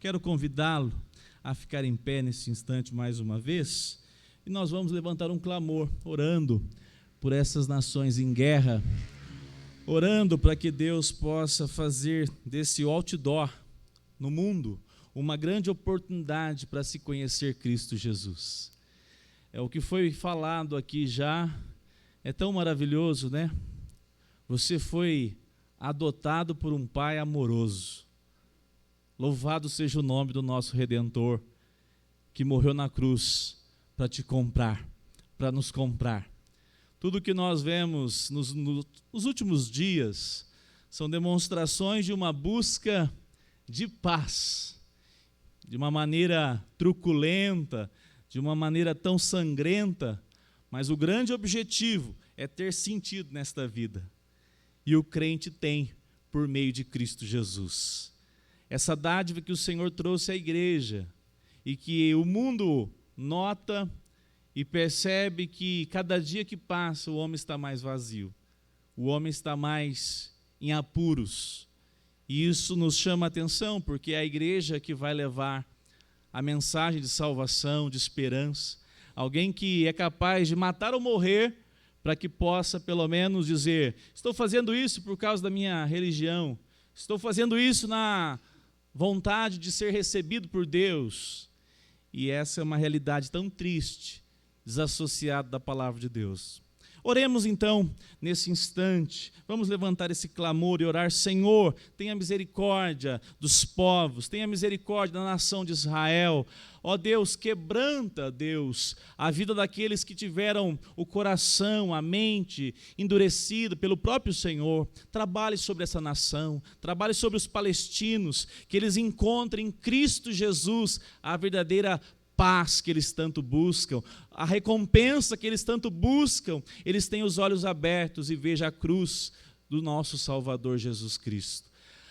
Quero convidá-lo a ficar em pé nesse instante mais uma vez, e nós vamos levantar um clamor, orando por essas nações em guerra, orando para que Deus possa fazer desse outdoor no mundo uma grande oportunidade para se conhecer Cristo Jesus. É o que foi falado aqui já, é tão maravilhoso, né? Você foi adotado por um Pai amoroso. Louvado seja o nome do nosso Redentor, que morreu na cruz para te comprar, para nos comprar. Tudo que nós vemos nos últimos dias são demonstrações de uma busca de paz, de uma maneira truculenta, de uma maneira tão sangrenta, mas o grande objetivo é ter sentido nesta vida. E o crente tem por meio de Cristo Jesus. Essa dádiva que o Senhor trouxe à igreja e que o mundo nota e percebe que cada dia que passa o homem está mais vazio, o homem está mais em apuros. E isso nos chama a atenção, porque é a igreja que vai levar a mensagem de salvação, de esperança, alguém que é capaz de matar ou morrer para que possa pelo menos dizer: estou fazendo isso por causa da minha religião, estou fazendo isso na vontade de ser recebido por Deus. E essa é uma realidade tão triste, desassociada da palavra de Deus. Oremos então, nesse instante, vamos levantar esse clamor e orar: Senhor, tenha misericórdia dos povos, tenha misericórdia da nação de Israel. Ó Deus, quebranta, Deus, a vida daqueles que tiveram o coração, a mente endurecida pelo próprio Senhor. Trabalhe sobre essa nação, trabalhe sobre os palestinos, que eles encontrem em Cristo Jesus a verdadeira paz que eles tanto buscam, a recompensa que eles tanto buscam. Eles têm os olhos abertos e vejam a cruz do nosso Salvador Jesus Cristo.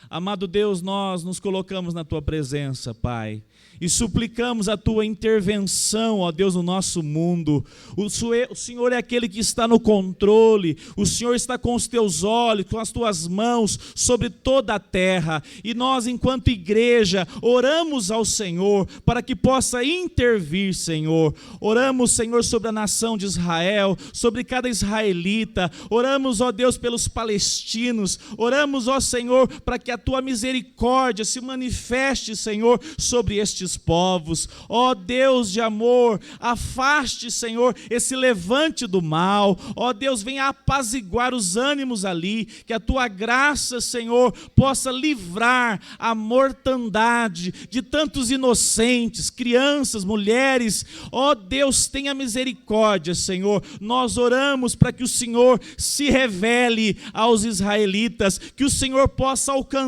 Amado Deus, nós nos colocamos na Tua presença, Pai, e suplicamos a Tua intervenção, ó Deus, no nosso mundo. O Senhor é aquele que está no controle, o Senhor está com os Teus olhos, com as Tuas mãos sobre toda a terra, e nós, enquanto igreja, oramos ao Senhor para que possa intervir, Senhor. Oramos, Senhor, sobre a nação de Israel, sobre cada israelita, oramos, ó Deus, pelos palestinos, oramos, ó Senhor, para que a Tua misericórdia se manifeste, Senhor, sobre estes povos. Ó Deus de amor, afaste, Senhor, esse levante do mal. Ó Deus, venha apaziguar os ânimos ali, que a Tua graça, Senhor, possa livrar a mortandade de tantos inocentes, crianças, mulheres. Ó Deus, tenha misericórdia, Senhor. Nós oramos para que o Senhor se revele aos israelitas, que o Senhor possa alcançá-los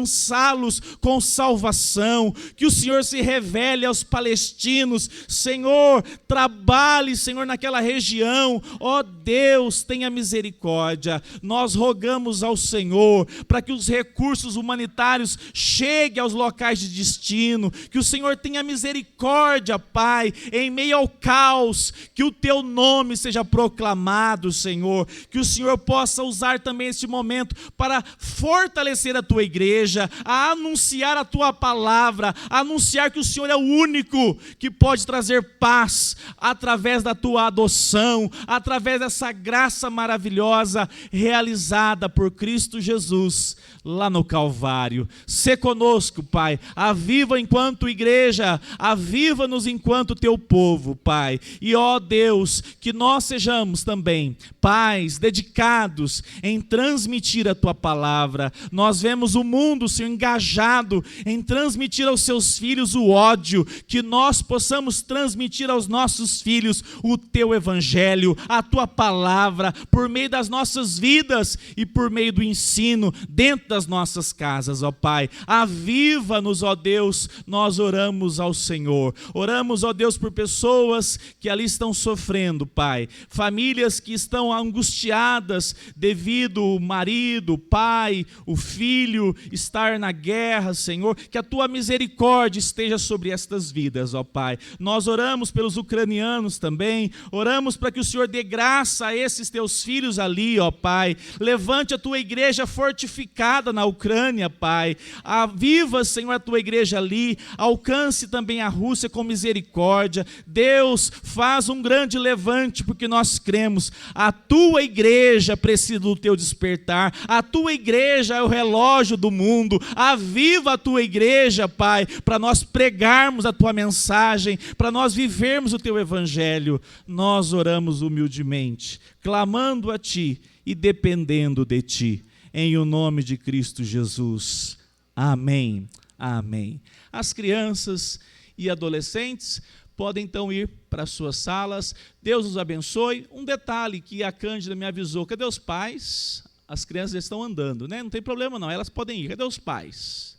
com salvação, que o Senhor se revele aos palestinos. Senhor, trabalhe, Senhor, naquela região. Ó Deus, tenha misericórdia. Nós rogamos ao Senhor para que os recursos humanitários cheguem aos locais de destino, que o Senhor tenha misericórdia, Pai, em meio ao caos, que o Teu nome seja proclamado, Senhor, que o Senhor possa usar também este momento para fortalecer a Tua igreja, a anunciar a Tua palavra, a anunciar que o Senhor é o único que pode trazer paz através da Tua adoção, através dessa graça maravilhosa realizada por Cristo Jesus lá no Calvário. Sê conosco, Pai, aviva enquanto igreja, aviva-nos enquanto Teu povo, Pai. E ó Deus, que nós sejamos também pais dedicados em transmitir a Tua palavra. Nós vemos o mundo, Senhor, engajado em transmitir aos seus filhos o ódio, que nós possamos transmitir aos nossos filhos o Teu evangelho, a Tua palavra, por meio das nossas vidas e por meio do ensino dentro das nossas casas, ó Pai. Aviva-nos, ó Deus, nós oramos ao Senhor. Oramos, ó Deus, por pessoas que ali estão sofrendo, Pai. Famílias que estão angustiadas devido o marido, o pai, o filho estar na guerra, Senhor, que a tua misericórdia esteja sobre estas vidas, ó Pai. Nós oramos pelos ucranianos também, oramos para que o Senhor dê graça a esses teus filhos ali, ó Pai. Levante a tua igreja fortificada na Ucrânia, Pai. Aviva, Senhor, a tua igreja ali, alcance também a Rússia com misericórdia. Deus, faz um grande levante, porque nós cremos, a tua igreja precisa do teu despertar, a tua igreja é o relógio do mundo, aviva a tua igreja, Pai, para nós pregarmos a tua mensagem, para nós vivermos o teu evangelho. Nós oramos humildemente, clamando a ti e dependendo de ti, em o nome de Cristo Jesus. Amém, amém. As crianças e adolescentes podem então ir para suas salas. Deus os abençoe. Um detalhe que a Cândida me avisou: cadê os pais? As crianças estão andando, né? Não tem problema não, elas podem ir. Cadê os pais?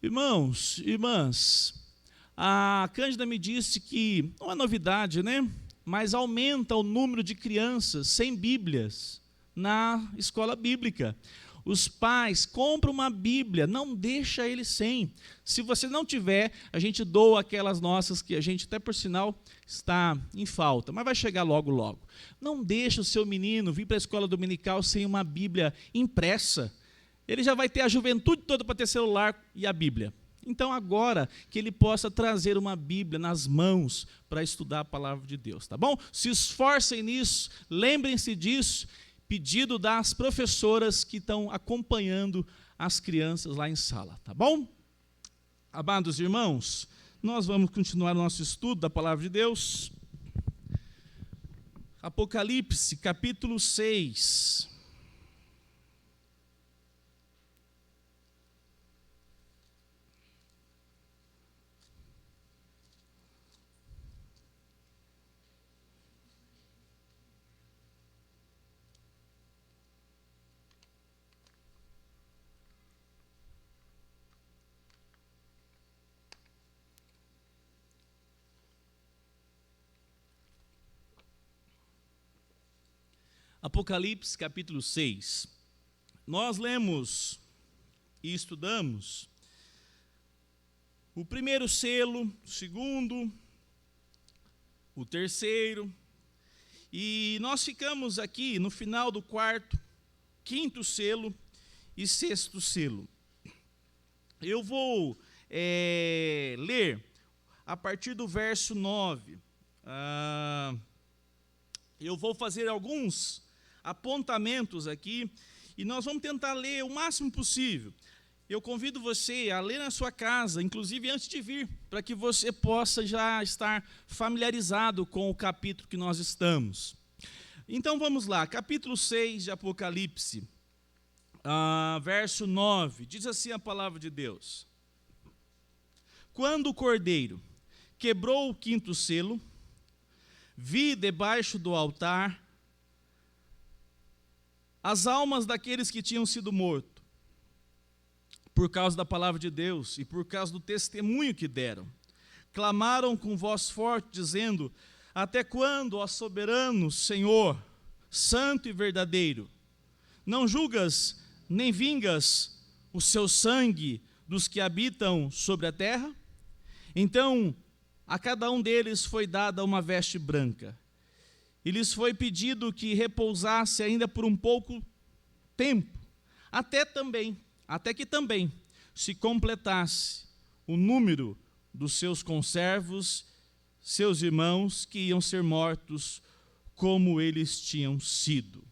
Irmãos, irmãs, a Cândida me disse que, não é novidade, né? Mas aumenta o número de crianças sem Bíblias na escola bíblica. Os pais compram uma Bíblia, não deixa eles sem. Se você não tiver, a gente doa aquelas nossas que a gente até por sinal está em falta, mas vai chegar logo, logo. Não deixa o seu menino vir para a escola dominical sem uma Bíblia impressa. Ele já vai ter a juventude toda para ter celular e a Bíblia. Então agora que ele possa trazer uma Bíblia nas mãos para estudar a palavra de Deus, tá bom? Se esforcem nisso, lembrem-se disso. Pedido das professoras que estão acompanhando as crianças lá em sala, tá bom? Amados irmãos, nós vamos continuar o nosso estudo da palavra de Deus. Apocalipse, capítulo 6. Apocalipse, capítulo 6. Nós lemos e estudamos o primeiro selo, o segundo, o terceiro, e nós ficamos aqui no final do quarto, quinto selo e sexto selo. Eu vou ler a partir do verso 9. Eu vou fazer alguns apontamentos aqui, e nós vamos tentar ler o máximo possível. Eu convido você a ler na sua casa, inclusive antes de vir, para que você possa já estar familiarizado com o capítulo que nós estamos. Então vamos lá, capítulo 6 de Apocalipse, verso 9, diz assim a palavra de Deus: quando o Cordeiro quebrou o quinto selo, vi debaixo do altar as almas daqueles que tinham sido mortos, por causa da palavra de Deus e por causa do testemunho que deram. Clamaram com voz forte, dizendo: até quando, ó soberano Senhor, santo e verdadeiro, não julgas nem vingas o seu sangue dos que habitam sobre a terra? Então a cada um deles foi dada uma veste branca, e lhes foi pedido que repousasse ainda por um pouco tempo, até que também se completasse o número dos seus conservos, seus irmãos, que iam ser mortos como eles tinham sido.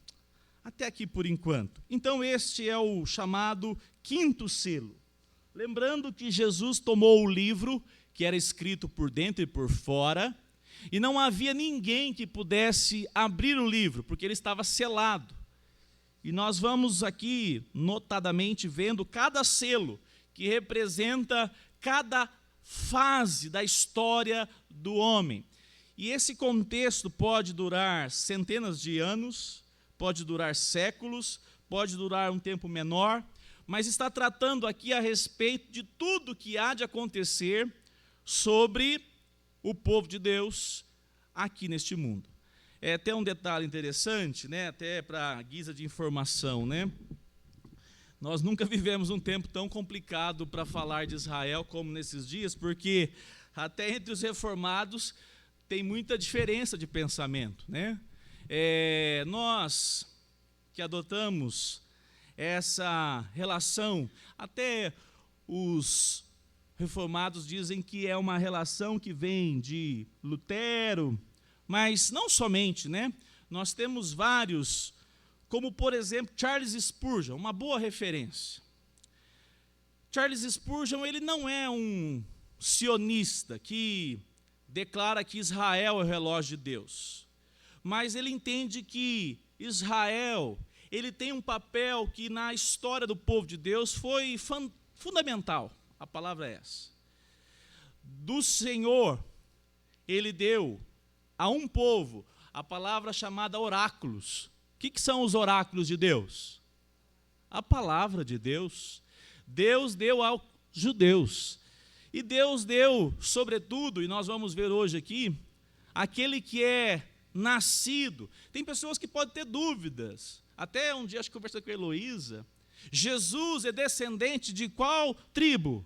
Até aqui por enquanto. Então este é o chamado quinto selo. Lembrando que Jesus tomou o livro, que era escrito por dentro e por fora, e não havia ninguém que pudesse abrir o livro, porque ele estava selado. E nós vamos aqui, notadamente, vendo cada selo, que representa cada fase da história do homem. E esse contexto pode durar centenas de anos, pode durar séculos, pode durar um tempo menor, mas está tratando aqui a respeito de tudo que há de acontecer sobre o povo de Deus aqui neste mundo. É até um detalhe interessante, né? Até para guisa de informação, né? Nós nunca vivemos um tempo tão complicado para falar de Israel como nesses dias, porque até entre os reformados tem muita diferença de pensamento, né? Nós que adotamos essa relação, até os reformados dizem que é uma relação que vem de Lutero, mas não somente, né? Nós temos vários, como por exemplo Charles Spurgeon, uma boa referência. Charles Spurgeon, ele não é um sionista que declara que Israel é o relógio de Deus, mas ele entende que Israel, ele tem um papel que na história do povo de Deus foi fundamental, a palavra é essa. Do Senhor, ele deu a um povo a palavra chamada oráculos. O que são os oráculos de Deus? A palavra de Deus. Deus deu aos judeus. E Deus deu, sobretudo, e nós vamos ver hoje aqui, aquele que é nascido. Tem pessoas que podem ter dúvidas. Até um dia, acho que conversei com a Heloísa, Jesus é descendente de qual tribo?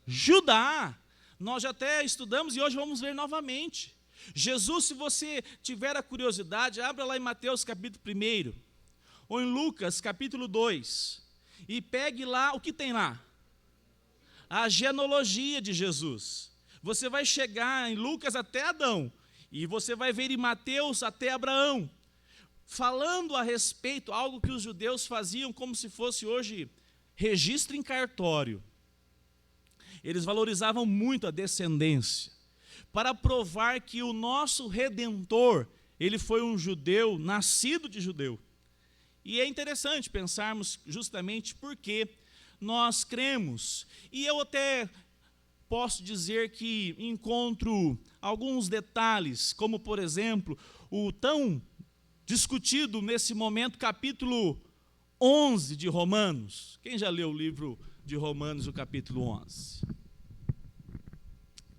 Judá. Nós já até estudamos e hoje vamos ver novamente. Jesus, se você tiver a curiosidade, abra lá em Mateus capítulo 1, ou em Lucas capítulo 2, e pegue lá, o que tem lá? A genealogia de Jesus. Você vai chegar em Lucas até Adão, e você vai ver em Mateus até Abraão, falando a respeito, algo que os judeus faziam como se fosse hoje registro em cartório. Eles valorizavam muito a descendência, para provar que o nosso Redentor, ele foi um judeu, nascido de judeu. E é interessante pensarmos justamente porque nós cremos. E eu até posso dizer que encontro alguns detalhes, como por exemplo, o tão discutido nesse momento, capítulo 11 de Romanos. Quem já leu o livro de Romanos, o capítulo 11?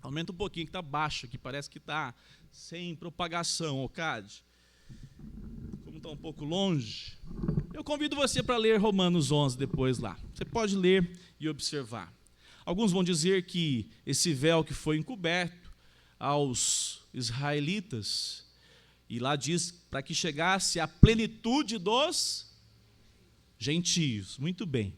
Aumenta um pouquinho, que está baixo aqui, parece que está sem propagação, Cade. Como está um pouco longe, eu convido você para ler Romanos 11 depois lá. Você pode ler e observar. Alguns vão dizer que esse véu que foi encoberto aos israelitas, e lá diz para que chegasse a plenitude dos gentios. Muito bem.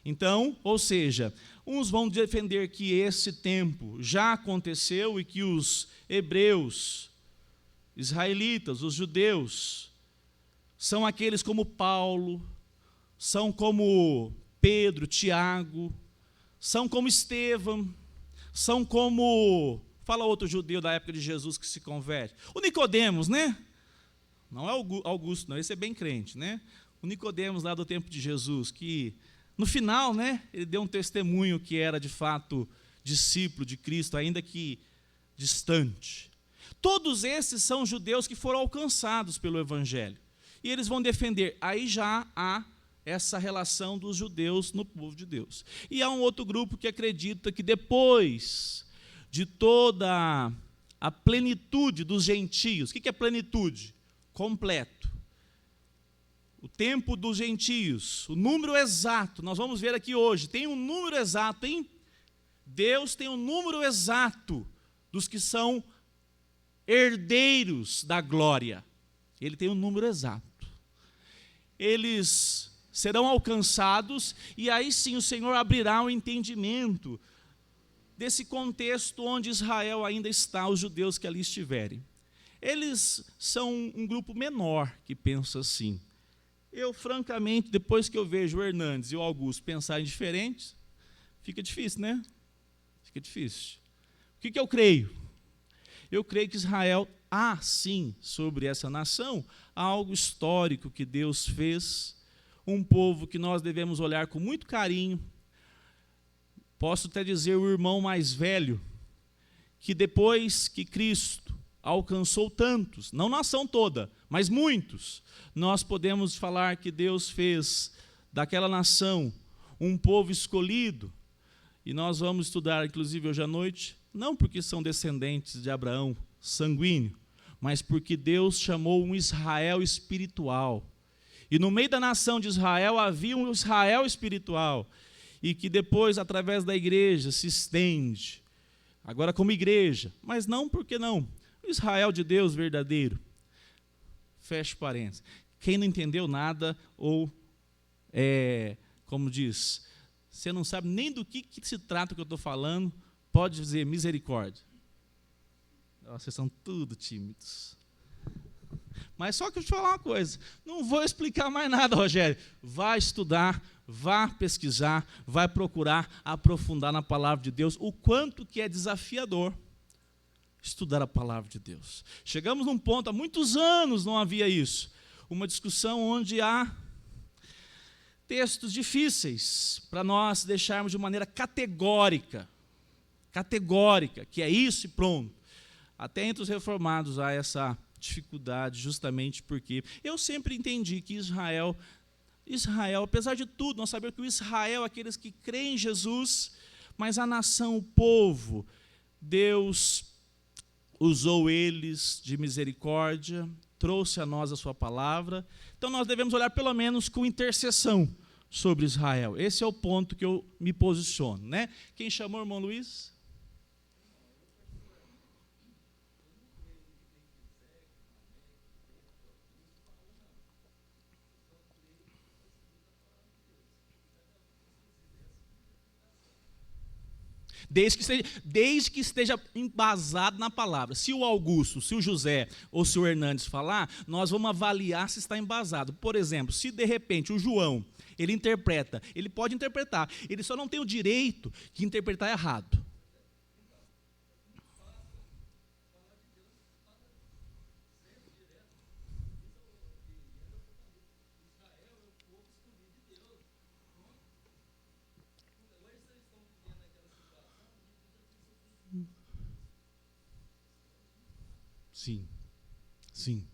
Então, ou seja, uns vão defender que esse tempo já aconteceu e que os hebreus, israelitas, os judeus, são aqueles como Paulo, são como Pedro, Tiago, são como Estevão, são como... Fala outro judeu da época de Jesus que se converte. O Nicodemos, né? Não é Augusto, não, esse é bem crente, né? O Nicodemos lá do tempo de Jesus, que no final, né, ele deu um testemunho que era de fato discípulo de Cristo, ainda que distante. Todos esses são judeus que foram alcançados pelo Evangelho. E eles vão defender, aí já há essa relação dos judeus no povo de Deus. E há um outro grupo que acredita que depois de toda a plenitude dos gentios, o que é plenitude? Completo. O tempo dos gentios, o número exato, nós vamos ver aqui hoje, tem um número exato, hein? Deus tem um número exato dos que são herdeiros da glória. Ele tem um número exato. Eles serão alcançados e aí sim o Senhor abrirá o entendimento desse contexto onde Israel ainda está, os judeus que ali estiverem. Eles são um grupo menor que pensa assim. Eu, francamente, depois que eu vejo o Hernandes e o Augusto pensarem diferentes, fica difícil, né? Fica difícil. O que eu creio? Eu creio que Israel há, sim, sobre essa nação, algo histórico que Deus fez, um povo que nós devemos olhar com muito carinho. Posso até dizer o irmão mais velho, que depois que Cristo alcançou tantos, não nação toda, mas muitos, nós podemos falar que Deus fez daquela nação um povo escolhido, e nós vamos estudar, inclusive hoje à noite, não porque são descendentes de Abraão, sanguíneo, mas porque Deus chamou um Israel espiritual, E no meio da nação de Israel havia um Israel espiritual, e que depois, através da igreja, se estende, agora como igreja, mas não porque não, o Israel de Deus verdadeiro. Fecha parênteses. Quem não entendeu nada, ou, como diz, você não sabe nem do que se trata o que eu estou falando, pode dizer misericórdia. Vocês são tudo tímidos. Mas só que eu te falar uma coisa, não vou explicar mais nada, Rogério. Vai estudar, vá pesquisar, vai procurar aprofundar na palavra de Deus, o quanto que é desafiador estudar a palavra de Deus. Chegamos num ponto, há muitos anos não havia isso, uma discussão onde há textos difíceis para nós deixarmos de maneira categórica, que é isso e pronto. Até entre os reformados há essa dificuldade, justamente porque eu sempre entendi que Israel, apesar de tudo, nós sabemos que o Israel, aqueles que creem em Jesus, mas a nação, o povo, Deus usou eles de misericórdia, trouxe a nós a sua palavra, então nós devemos olhar pelo menos com intercessão sobre Israel. Esse é o ponto que eu me posiciono, né? Quem chamou, irmão Luiz? Desde que esteja embasado na palavra. Se o Augusto, se o José ou se o Hernandes falar, nós vamos avaliar se está embasado. Por exemplo, se de repente o João, ele interpreta, ele pode interpretar, ele só não tem o direito de interpretar errado. Sim, sim.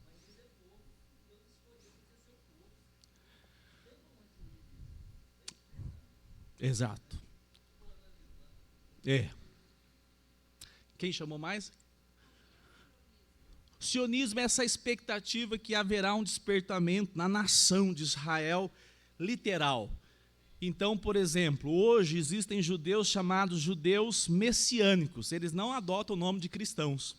Exato. Quem chamou mais? O sionismo é essa expectativa que haverá um despertamento na nação de Israel literal. Então, por exemplo, hoje existem judeus chamados judeus messiânicos. Eles não adotam o nome de cristãos.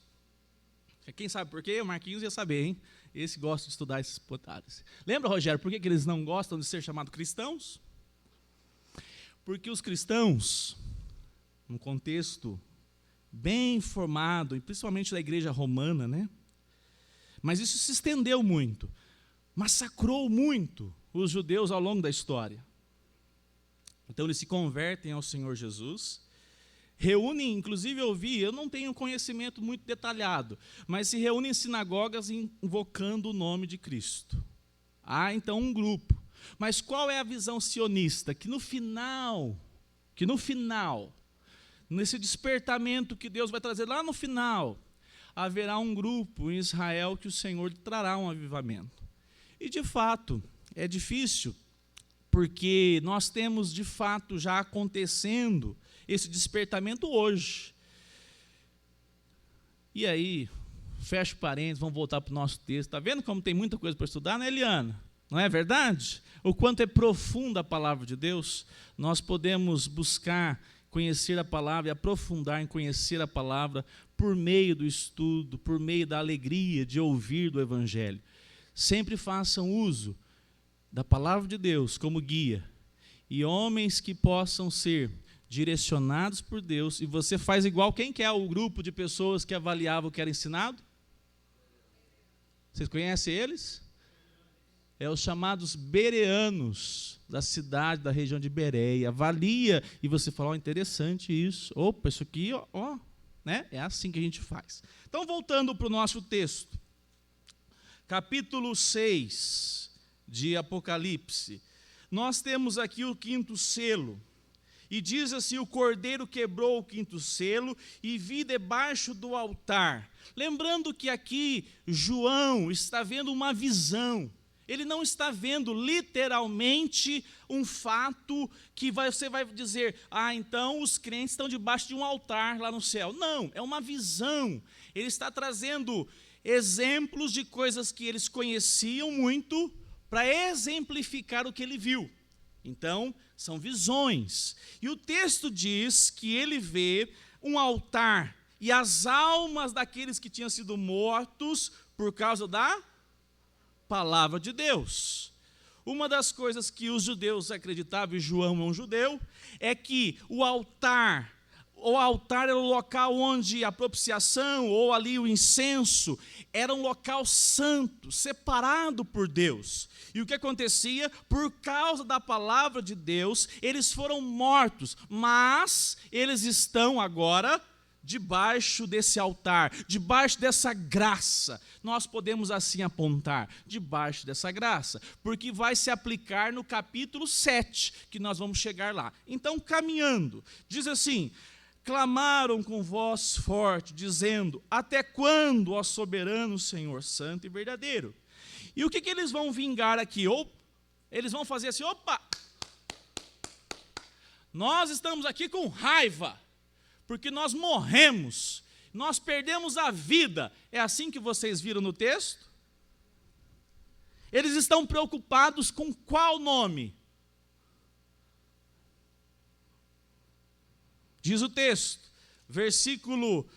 Quem sabe por quê? O Marquinhos ia saber, hein? Esse gosta de estudar esses potares. Lembra, Rogério, por que eles não gostam de ser chamados cristãos? Porque os cristãos, num contexto bem formado, e principalmente da igreja romana, né? Mas isso se estendeu muito, massacrou muito os judeus ao longo da história. Então eles se convertem ao Senhor Jesus, reúnem, inclusive eu não tenho conhecimento muito detalhado, mas se reúnem em sinagogas invocando o nome de Cristo. Há então um grupo. Mas qual é a visão sionista? Que no final, nesse despertamento que Deus vai trazer lá no final, haverá um grupo em Israel que o Senhor trará um avivamento. E de fato, é difícil, porque nós temos de fato já acontecendo esse despertamento hoje. E aí, fecha parênteses, vamos voltar para o nosso texto. Está vendo como tem muita coisa para estudar, né, Eliana? Não é verdade? O quanto é profunda a palavra de Deus, nós podemos buscar conhecer a palavra e aprofundar em conhecer a palavra por meio do estudo, por meio da alegria de ouvir do Evangelho. Sempre façam uso da palavra de Deus como guia, e homens que possam ser direcionados por Deus. E você faz igual quem que é o grupo de pessoas que avaliava o que era ensinado? Vocês conhecem eles? É os chamados bereanos, da cidade, da região de Bereia. Avalia, e você fala, oh, interessante isso. Opa, isso aqui, ó, né? É assim que a gente faz. Então, voltando para o nosso texto. Capítulo 6 de Apocalipse. Nós temos aqui o 5º selo. E diz assim, o cordeiro quebrou o 5º selo e vi debaixo do altar. Lembrando que aqui João está vendo uma visão. Ele não está vendo literalmente um fato que você vai dizer, então os crentes estão debaixo de um altar lá no céu. Não, é uma visão. Ele está trazendo exemplos de coisas que eles conheciam muito, para exemplificar o que ele viu. Então, são visões. E o texto diz que ele vê um altar e as almas daqueles que tinham sido mortos por causa da palavra de Deus. Uma das coisas que os judeus acreditavam, e João é um judeu, é que o altar era o local onde a propiciação, ou ali o incenso, era um local santo, separado por Deus. E o que acontecia? Por causa da palavra de Deus, eles foram mortos, mas eles estão agora debaixo desse altar, debaixo dessa graça. Nós podemos assim apontar, debaixo dessa graça, porque vai se aplicar no capítulo 7, que nós vamos chegar lá. Então, caminhando, diz assim: clamaram com voz forte, dizendo: até quando, ó soberano Senhor santo e verdadeiro? E o que eles vão vingar aqui? Ou eles vão fazer assim: opa, nós estamos aqui com raiva, porque nós morremos, nós perdemos a vida. É assim que vocês viram no texto? Eles estão preocupados com qual nome? Diz o texto, versículo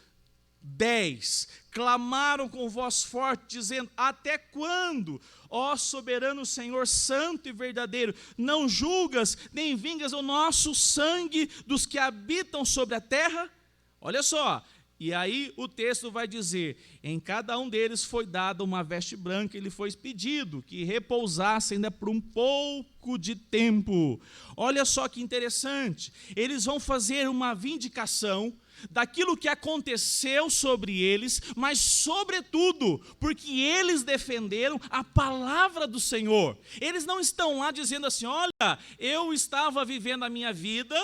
10: clamaram com voz forte, dizendo: até quando, ó soberano Senhor santo e verdadeiro, não julgas nem vingas o nosso sangue dos que habitam sobre a terra? Olha só, e aí o texto vai dizer: em cada um deles foi dada uma veste branca, e lhe foi pedido que repousasse ainda por um pouco de tempo. Olha só que interessante, eles vão fazer uma vindicação daquilo que aconteceu sobre eles, mas sobretudo porque eles defenderam a palavra do Senhor. Eles não estão lá dizendo assim: olha, eu estava vivendo a minha vida,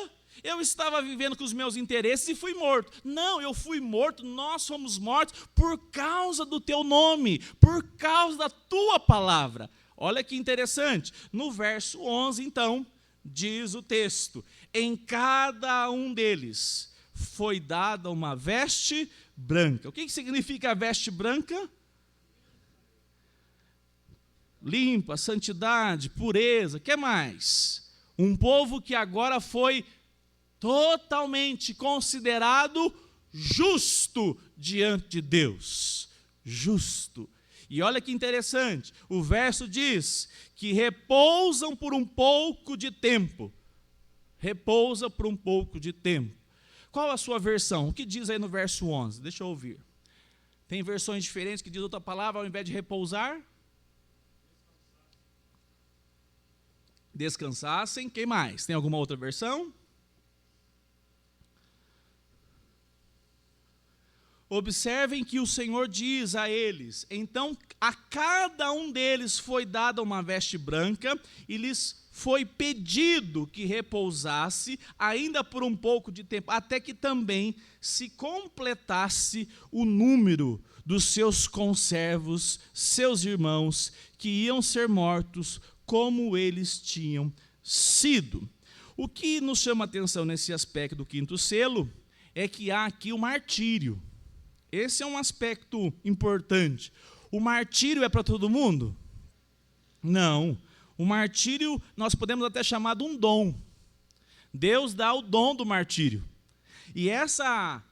eu estava vivendo com os meus interesses e fui morto. Não, eu fui morto, nós fomos mortos por causa do teu nome, por causa da tua palavra. Olha que interessante, no verso 11 então, diz o texto: em cada um deles foi dada uma veste branca. O que significa a veste branca? Limpa, santidade, pureza. O que mais? Um povo que agora foi totalmente considerado justo diante de Deus. Justo. E olha que interessante, o verso diz que repousam por um pouco de tempo. Repousa por um pouco de tempo. Qual a sua versão? O que diz aí no verso 11? Deixa eu ouvir. Tem versões diferentes que diz outra palavra ao invés de repousar? Descansassem. Quem mais? Tem alguma outra versão? Observem que o Senhor diz a eles: então a cada um deles foi dada uma veste branca e lhes foi pedido que repousasse ainda por um pouco de tempo, até que também se completasse o número dos seus conservos, seus irmãos, que iam ser mortos como eles tinham sido. O que nos chama a atenção nesse aspecto do quinto selo é que há aqui o martírio. Esse é um aspecto importante. O martírio é para todo mundo? Não. O martírio nós podemos até chamar de um dom. Deus dá o dom do martírio. E essa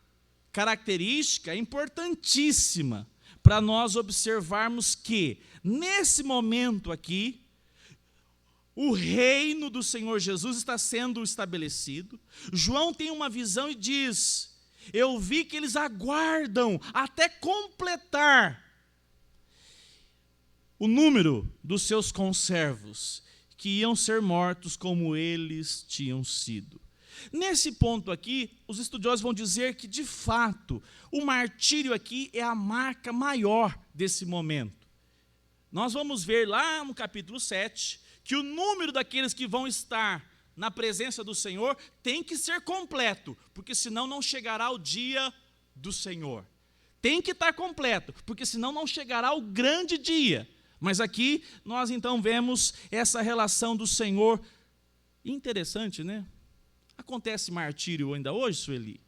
característica é importantíssima para nós observarmos que, nesse momento aqui, o reino do Senhor Jesus está sendo estabelecido. João tem uma visão e diz: eu vi que eles aguardam até completar o número dos seus conservos, que iam ser mortos como eles tinham sido. Nesse ponto aqui, os estudiosos vão dizer que, de fato, o martírio aqui é a marca maior desse momento. Nós vamos ver lá no capítulo 7, que o número daqueles que vão estar na presença do Senhor tem que ser completo, porque senão não chegará o dia do Senhor. Tem que estar completo, porque senão não chegará o grande dia. Mas aqui nós então vemos essa relação do Senhor. Interessante, né? Acontece martírio ainda hoje, Sueli?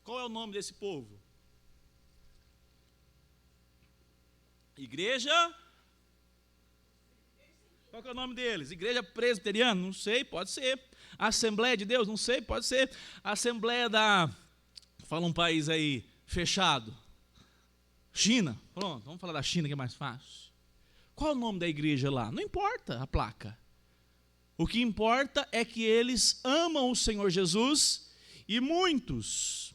Qual é o nome desse povo? Igreja Qual que é o nome deles? Igreja Presbiteriana? Não sei, pode ser. Assembleia de Deus? Não sei, pode ser. Assembleia da... Fala um país aí fechado. China. Pronto, vamos falar da China que é mais fácil. Qual é o nome da igreja lá? Não importa a placa. O que importa é que eles amam o Senhor Jesus e muitos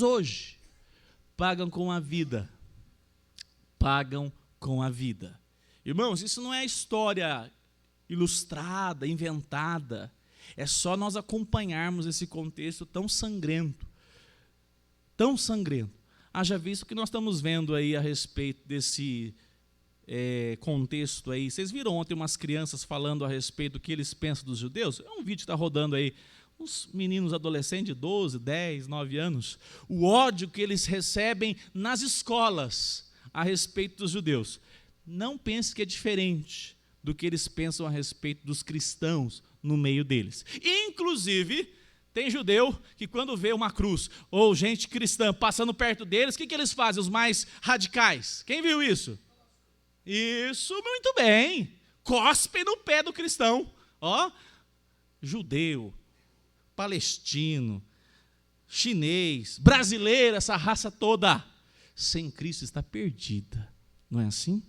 hoje pagam com a vida. Pagam com a vida. Irmãos, isso não é história ilustrada, inventada. É só nós acompanharmos esse contexto tão sangrento. Tão sangrento. Haja visto que nós estamos vendo aí a respeito desse contexto aí. Vocês viram ontem umas crianças falando a respeito do que eles pensam dos judeus? É um vídeo que está rodando aí. Uns meninos adolescentes de 12, 10, 9 anos. O ódio que eles recebem nas escolas a respeito dos judeus. Não pense que é diferente do que eles pensam a respeito dos cristãos no meio deles. Inclusive, tem judeu que quando vê uma cruz ou gente cristã passando perto deles, o que eles fazem, os mais radicais? Quem viu isso? Isso, muito bem. Cospem no pé do cristão. Ó, judeu, palestino, chinês, brasileiro, essa raça toda, sem Cristo está perdida. Não é assim?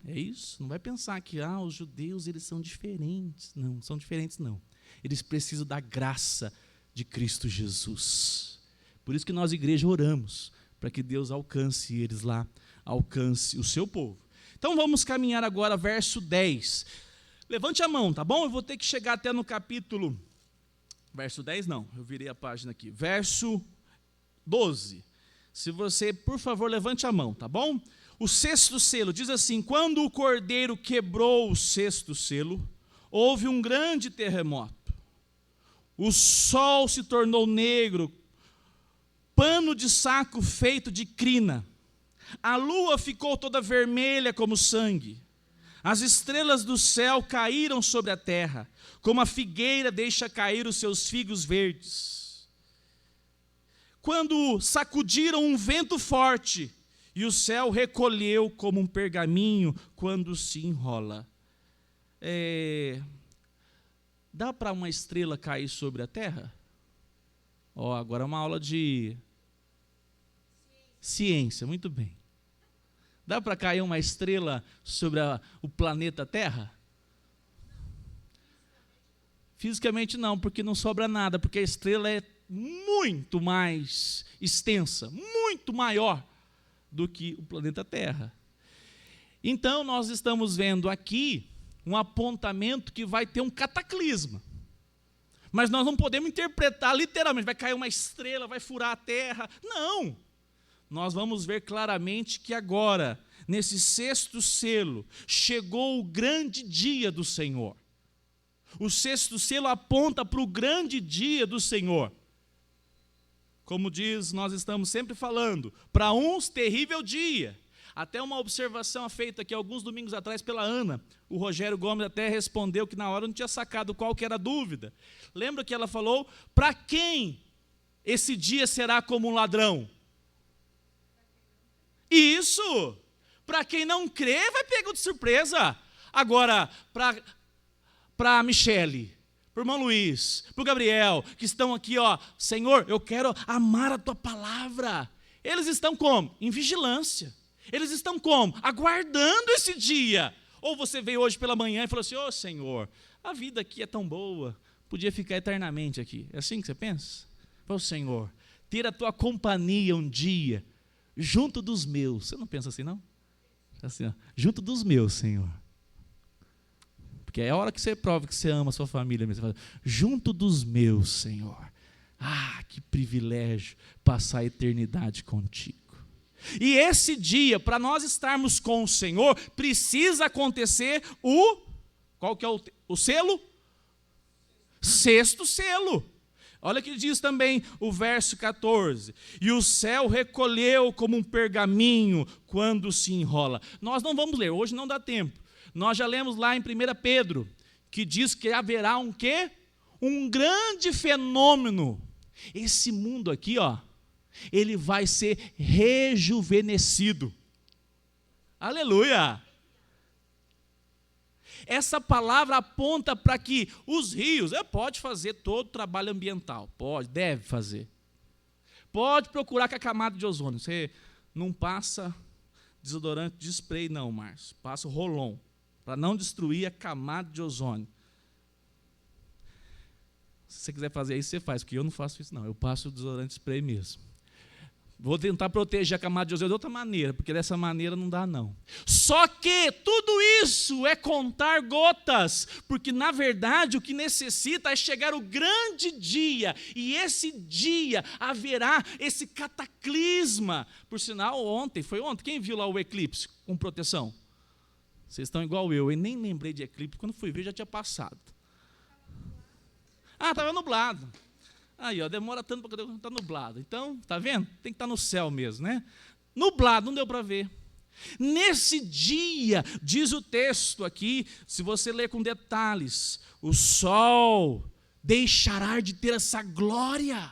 É isso. Não vai pensar que os judeus eles são diferentes. Não, são diferentes não. Eles precisam da graça de Cristo Jesus. Por isso que nós, igreja, oramos para que Deus alcance eles lá, alcance o seu povo. Então vamos caminhar agora, verso 10. Levante a mão, tá bom? Eu vou ter que chegar até no capítulo... Verso 10 não, eu virei a página aqui. Verso 12. Se você, por favor, levante a mão, tá bom? O sexto selo diz assim: quando o cordeiro quebrou o sexto selo, houve um grande terremoto. O sol se tornou negro, pano de saco feito de crina. A lua ficou toda vermelha como sangue. As estrelas do céu caíram sobre a terra, como a figueira deixa cair os seus figos verdes. Quando sacudiram um vento forte, e o céu recolheu como um pergaminho quando se enrola. Dá para uma estrela cair sobre a terra? Agora é uma aula de ciência, muito bem. Dá para cair uma estrela sobre o planeta Terra? Fisicamente não, porque não sobra nada, porque a estrela é muito mais extensa, muito maior do que o planeta Terra. Então, nós estamos vendo aqui um apontamento que vai ter um cataclisma. Mas nós não podemos interpretar literalmente, vai cair uma estrela, vai furar a terra. Não! Nós vamos ver claramente que agora, nesse sexto selo, chegou o grande dia do Senhor. O sexto selo aponta para o grande dia do Senhor. Como diz, nós estamos sempre falando, para uns terrível dia. Até uma observação feita aqui alguns domingos atrás pela Ana. O Rogério Gomes até respondeu que na hora não tinha sacado qual que era a dúvida. Lembra que ela falou, para quem esse dia será como um ladrão? Isso! Para quem não crê, vai pegar de surpresa. Agora, para a Michele, para o irmão Luiz, para o Gabriel, que estão aqui, Senhor, eu quero amar a tua palavra. Eles estão como? Em vigilância. Eles estão como? Aguardando esse dia. Ou você veio hoje pela manhã e falou assim, Senhor, a vida aqui é tão boa, podia ficar eternamente aqui. É assim que você pensa? Senhor, ter a tua companhia um dia, junto dos meus. Você não pensa assim, não? Assim, junto dos meus, Senhor. Porque é a hora que você prova que você ama a sua família mesmo. Você fala, junto dos meus, Senhor. Que privilégio passar a eternidade contigo. E esse dia, para nós estarmos com o Senhor, precisa acontecer qual que é o selo? Sexto selo. Olha que diz também o verso 14. E o céu recolheu como um pergaminho quando se enrola. Nós não vamos ler, hoje não dá tempo. Nós já lemos lá em 1 Pedro, que diz que haverá um quê? Um grande fenômeno. Esse mundo aqui, ele vai ser rejuvenescido. Aleluia! Essa palavra aponta para que os rios, pode fazer todo o trabalho ambiental, pode, deve fazer. Pode procurar com a camada de ozônio. Você não passa desodorante de spray, não, Márcio. Passa o Rolon, para não destruir a camada de ozônio. Se você quiser fazer isso, você faz, porque eu não faço isso, não. Eu passo o desodorante de spray mesmo. Vou tentar proteger a camada de ozônio de outra maneira, porque dessa maneira não dá, não. Só que tudo isso é contar gotas, porque, na verdade, o que necessita é chegar o grande dia, e esse dia haverá esse cataclisma. Por sinal, foi ontem, quem viu lá o eclipse com proteção? Vocês estão igual eu nem lembrei de eclipse, quando fui ver já tinha passado. Estava nublado. Aí, demora tanto para estar nublado. Então, está vendo? Tem que estar no céu mesmo, né? Nublado, não deu para ver. Nesse dia, diz o texto aqui, se você ler com detalhes, o sol deixará de ter essa glória,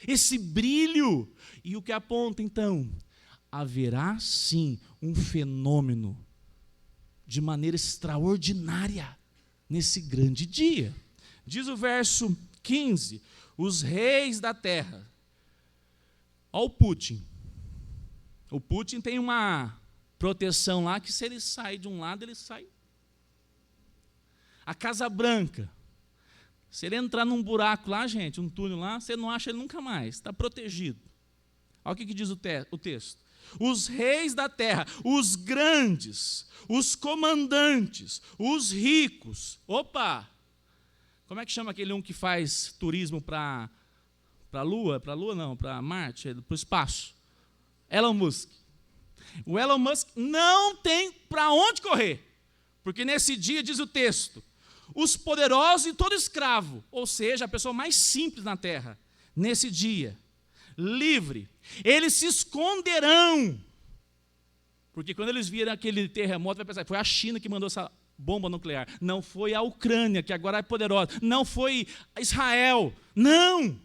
esse brilho. E o que aponta, então? Haverá, sim, um fenômeno de maneira extraordinária nesse grande dia. Diz o verso 15, os reis da terra. Olha o Putin. O Putin tem uma proteção lá que se ele sair de um lado, ele sai. A Casa Branca. Se ele entrar num buraco lá, gente, um túnel lá, você não acha ele nunca mais. Está protegido. Olha o que diz o texto. Os reis da terra, os grandes, os comandantes, os ricos. Opa! Como é que chama aquele que faz turismo para a Lua? Para a Lua não, para Marte, para o espaço. Elon Musk. O Elon Musk não tem para onde correr, porque nesse dia, diz o texto, os poderosos e todo escravo, ou seja, a pessoa mais simples na terra, nesse dia, livre, eles se esconderão, porque quando eles viram aquele terremoto, vai pensar, foi a China que mandou essa bomba nuclear, não foi a Ucrânia, que agora é poderosa, não foi Israel, não,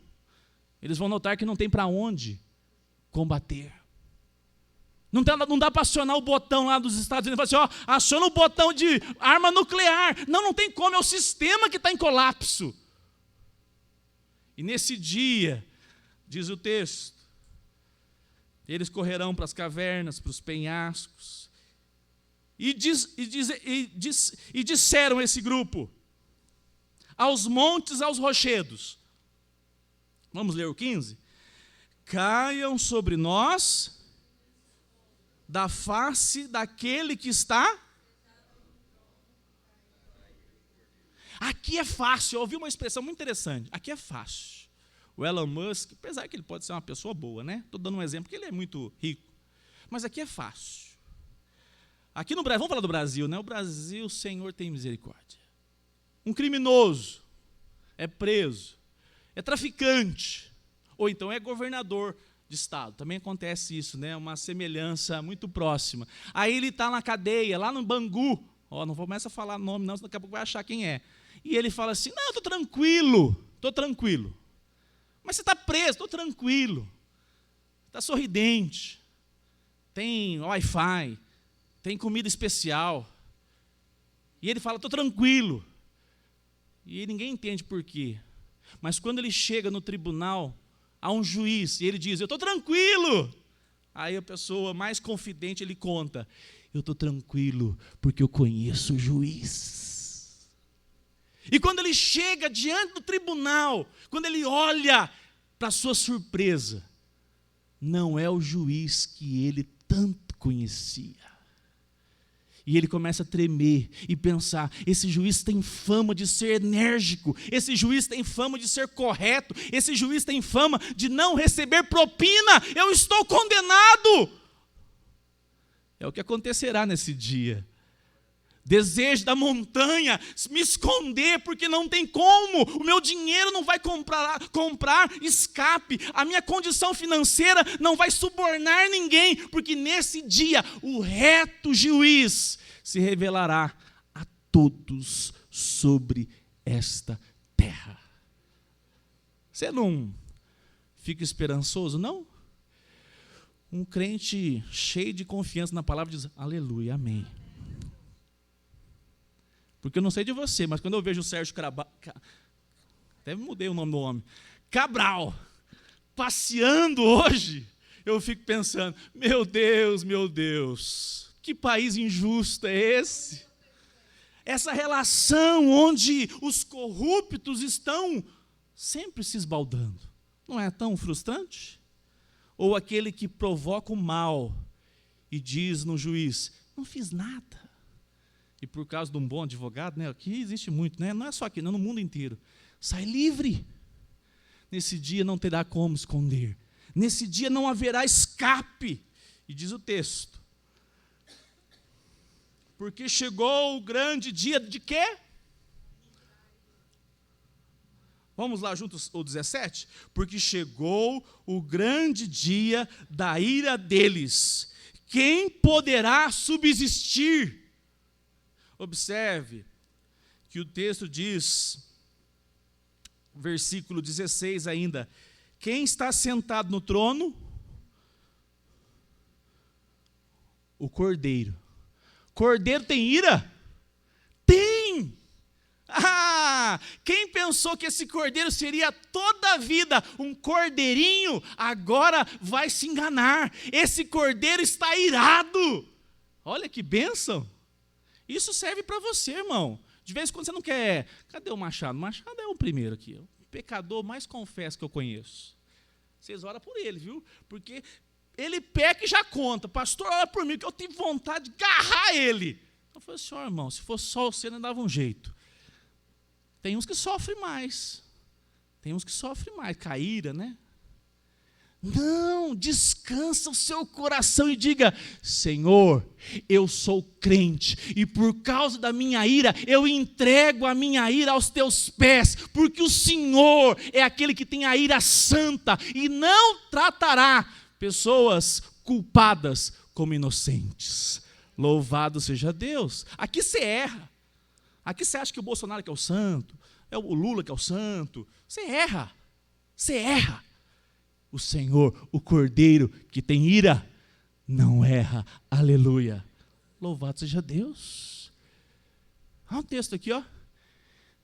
eles vão notar que não tem para onde combater. Não dá para acionar o botão lá dos Estados Unidos e falar assim, aciona o botão de arma nuclear. Não tem como, é o sistema que está em colapso. E nesse dia, diz o texto, eles correrão para as cavernas, para os penhascos. E disseram esse grupo, aos montes, aos rochedos. Vamos ler o 15? Caiam sobre nós da face daquele que está. Aqui é fácil, eu ouvi uma expressão muito interessante. Aqui é fácil. O Elon Musk, apesar que ele pode ser uma pessoa boa, né? Estou dando um exemplo, porque ele é muito rico. Mas aqui é fácil. Aqui no Brasil, vamos falar do Brasil, né? O Brasil, o Senhor tem misericórdia. Um criminoso é preso, é traficante, ou então é governador de estado. Também acontece isso, né? Uma semelhança muito próxima. Aí ele está na cadeia, lá no Bangu. Não começa a falar nome, não, senão daqui a pouco vai achar quem é. E ele fala assim, não, estou tranquilo. Mas você está preso, estou tranquilo. Está sorridente. Tem Wi-Fi. Tem comida especial. E ele fala, estou tranquilo. E ninguém entende por quê. Mas quando ele chega no tribunal, há um juiz, e ele diz, eu estou tranquilo. Aí a pessoa mais confidente, ele conta, eu estou tranquilo, porque eu conheço o juiz. E quando ele chega diante do tribunal, quando ele olha, para sua surpresa, não é o juiz que ele tanto conhecia. E ele começa a tremer e pensar, esse juiz tem fama de ser enérgico, esse juiz tem fama de ser correto, esse juiz tem fama de não receber propina, eu estou condenado. É o que acontecerá nesse dia. Desejo da montanha, me esconder, porque não tem como, o meu dinheiro não vai comprar escape, a minha condição financeira não vai subornar ninguém, porque nesse dia o reto juiz se revelará a todos sobre esta terra. Você não fica esperançoso, não? Um crente cheio de confiança na palavra diz, aleluia, amém. Porque eu não sei de você, mas quando eu vejo o Sérgio até mudei o nome do homem, Cabral, passeando hoje, eu fico pensando, meu Deus, que país injusto é esse? Essa relação onde os corruptos estão sempre se esbaldando. Não é tão frustrante? Ou aquele que provoca o mal e diz no juiz, não fiz nada. E por causa de um bom advogado, né, aqui existe muito, né, não é só aqui, não, no mundo inteiro. Sai livre. Nesse dia não terá como esconder. Nesse dia não haverá escape. E diz o texto, porque chegou o grande dia de quê? Vamos lá juntos, o 17? Porque chegou o grande dia da ira deles. Quem poderá subsistir? Observe que o texto diz, versículo 16 ainda, quem está sentado no trono? O Cordeiro. Cordeiro tem ira? Tem! Quem pensou que esse cordeiro seria toda a vida um cordeirinho, agora vai se enganar. Esse cordeiro está irado. Olha que bênção. Isso serve para você, irmão. De vez em quando você não quer... Cadê o Machado? O Machado é o primeiro aqui. O pecador mais confesso que eu conheço. Vocês oram por ele, viu? Porque ele peca e já conta. Pastor, ora por mim, que eu tive vontade de agarrar ele. Eu falei, senhor, irmão, se fosse só você, não dava um jeito. Tem uns que sofrem mais. Caíra, né? Não, descansa o seu coração e diga, Senhor, eu sou crente, e por causa da minha ira, eu entrego a minha ira aos teus pés, porque o Senhor é aquele que tem a ira santa, e não tratará pessoas culpadas como inocentes. Louvado seja Deus. Aqui você erra. Aqui você acha que o Bolsonaro que é o santo, é o Lula que é o santo. Você erra. O Senhor, o Cordeiro que tem ira, não erra. Aleluia. Louvado seja Deus. Olha o texto aqui, ó.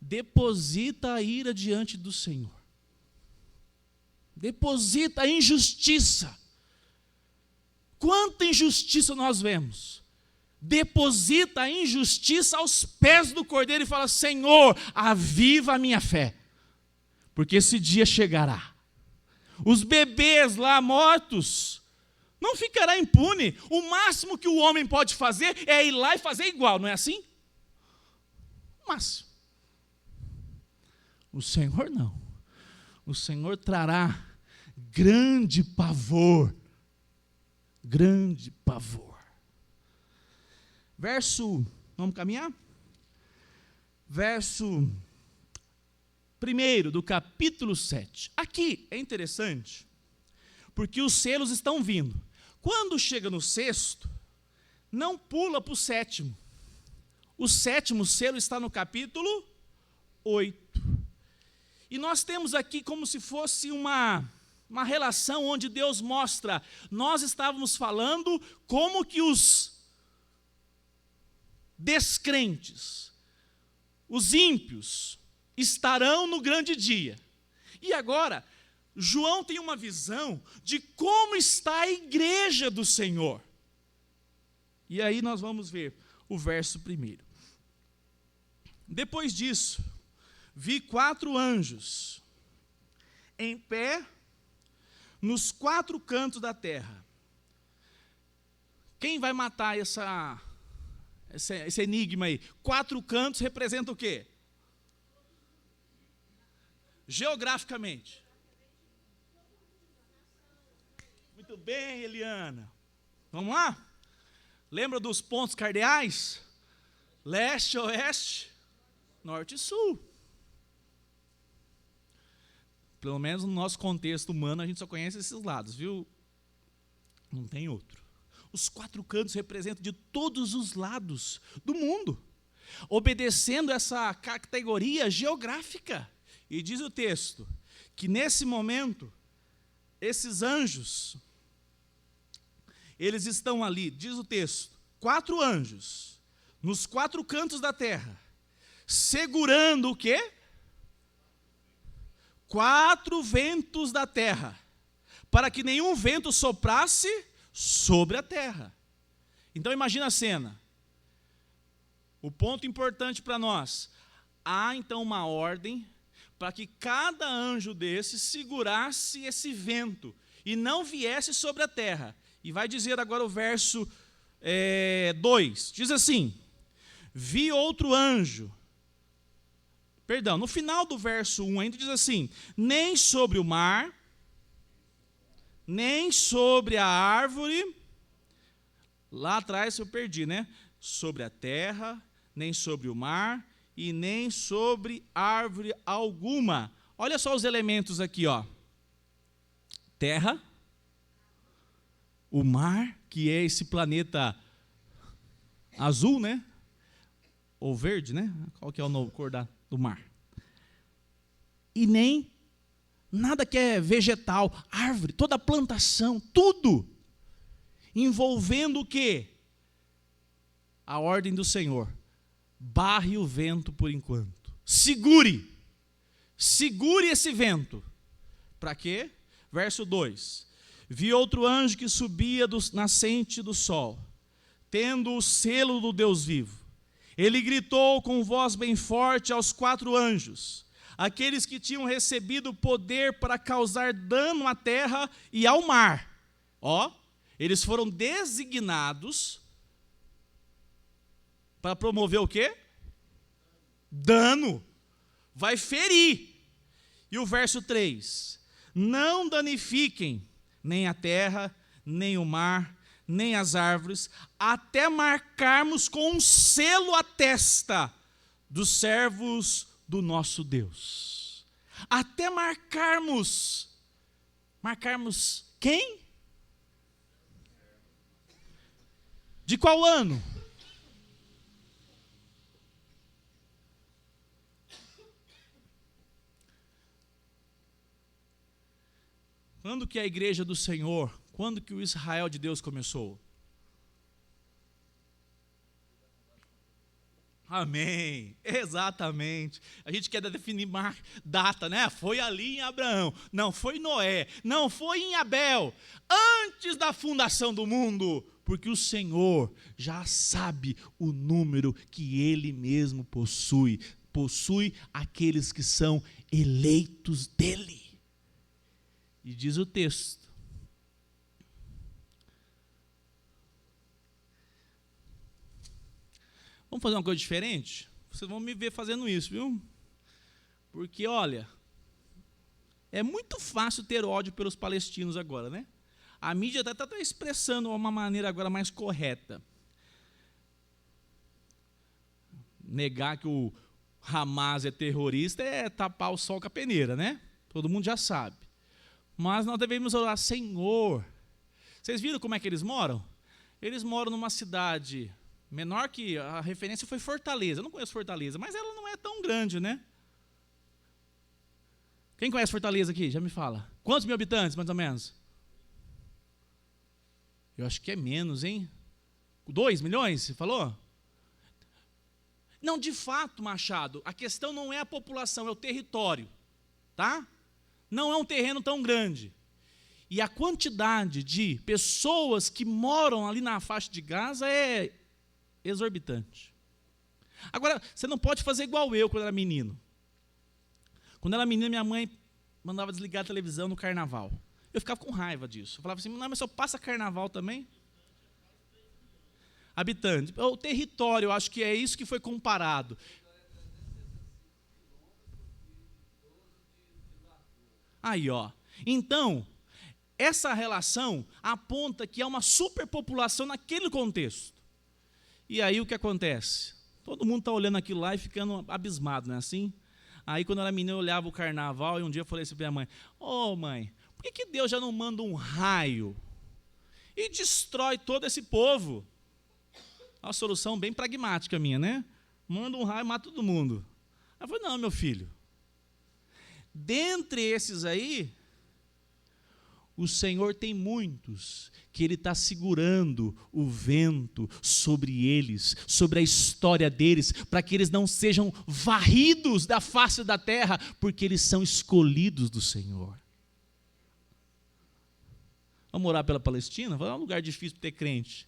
Deposita a ira diante do Senhor. Deposita a injustiça. Quanta injustiça nós vemos. Deposita a injustiça aos pés do Cordeiro e fala, Senhor, aviva a minha fé, porque esse dia chegará. Os bebês lá mortos não ficará impune. O máximo que o homem pode fazer é ir lá e fazer igual, não é assim? O máximo. O Senhor não. O Senhor trará grande pavor. Grande pavor. Vamos caminhar? Verso 1 do capítulo 7. Aqui é interessante, porque os selos estão vindo. Quando chega no sexto, não pula para o sétimo. O sétimo selo está no capítulo 8. E nós temos aqui como se fosse uma relação onde Deus mostra, nós estávamos falando como que os descrentes, os ímpios, estarão no grande dia. E agora, João tem uma visão de como está a igreja do Senhor. E aí nós vamos ver o verso 1. Depois disso, vi 4 anjos em pé nos 4 cantos da terra. Quem vai matar esse enigma aí? 4 cantos representa o quê? Geograficamente. Muito bem, Eliana. Vamos lá? Lembra dos pontos cardeais? Leste, oeste, norte e sul. Pelo menos no nosso contexto humano, a gente só conhece esses lados, viu? Não tem outro. Os 4 cantos representam de todos os lados do mundo, obedecendo essa categoria geográfica. E diz o texto, que nesse momento, esses anjos, eles estão ali, diz o texto, 4 anjos, nos 4 cantos da terra, segurando o quê? 4 ventos da terra, para que nenhum vento soprasse sobre a terra. Então imagina a cena. O ponto importante para nós: há então uma ordem para que cada anjo desse segurasse esse vento e não viesse sobre a terra. E vai dizer agora o verso 2, diz assim: vi outro anjo. Perdão, no final do verso 1 ainda diz assim: nem sobre o mar, nem sobre a árvore, lá atrás eu perdi, né? Sobre a terra, nem sobre o mar, e nem sobre árvore alguma. Olha só os elementos aqui, ó. Terra, o mar, que é esse planeta azul, né? Ou verde, né? Qual que é o novo cor do mar? E nem nada que é vegetal, árvore, toda a plantação, tudo envolvendo o quê? A ordem do Senhor. Barre o vento por enquanto. Segure esse vento. Para quê? Verso 2. Vi outro anjo que subia do nascente do sol, tendo o selo do Deus vivo. Ele gritou com voz bem forte aos 4 anjos, aqueles que tinham recebido poder para causar dano à terra e ao mar. Ó, eles foram designados para promover o quê? Dano. Vai ferir. E o verso 3. Não danifiquem nem a terra, nem o mar, nem as árvores, até marcarmos com um selo a testa dos servos do nosso Deus. Até marcarmos quem? De qual ano? Quando que a igreja do Senhor, quando que o Israel de Deus começou? Amém, exatamente. A gente quer definir data, né? Foi ali em Abraão, não foi em Noé, não foi em Abel, antes da fundação do mundo, porque o Senhor já sabe o número que Ele mesmo possui aqueles que são eleitos dEle. E diz o texto: vamos fazer uma coisa diferente? Vocês vão me ver fazendo isso, viu? Porque, olha, é muito fácil ter ódio pelos palestinos agora, né? A mídia está expressando de uma maneira agora mais correta. Negar que o Hamas é terrorista é tapar o sol com a peneira, né? Todo mundo já sabe. Mas nós devemos orar: Senhor. Vocês viram como é que eles moram? Eles moram numa cidade menor, que a referência foi Fortaleza. Eu não conheço Fortaleza, mas ela não é tão grande, né? Quem conhece Fortaleza aqui? Já me fala. Quantos mil habitantes, mais ou menos? Eu acho que é menos, hein? 2 milhões, você falou? Não, de fato, Machado, a questão não é a população, é o território, tá? Não é um terreno tão grande. E a quantidade de pessoas que moram ali na faixa de Gaza é exorbitante. Agora, você não pode fazer igual eu quando era menino. Quando era menino, minha mãe mandava desligar a televisão no carnaval. Eu ficava com raiva disso. Eu falava assim: não, mas só passa carnaval também? Habitante. O território, eu acho que é isso que foi comparado. Aí, ó. Então, essa relação aponta que há uma superpopulação naquele contexto. E aí o que acontece? Todo mundo está olhando aquilo lá e ficando abismado, não é assim? Aí quando eu era menino eu olhava o carnaval e um dia eu falei assim para minha mãe: ô mãe, por que Deus já não manda um raio e destrói todo esse povo? Uma solução bem pragmática minha, né? Manda um raio e mata todo mundo. Ela falou: não, meu filho. Dentre esses aí, o Senhor tem muitos que Ele está segurando o vento sobre eles, sobre a história deles, para que eles não sejam varridos da face da terra, porque eles são escolhidos do Senhor. Vamos orar pela Palestina? É um lugar difícil para ter crente.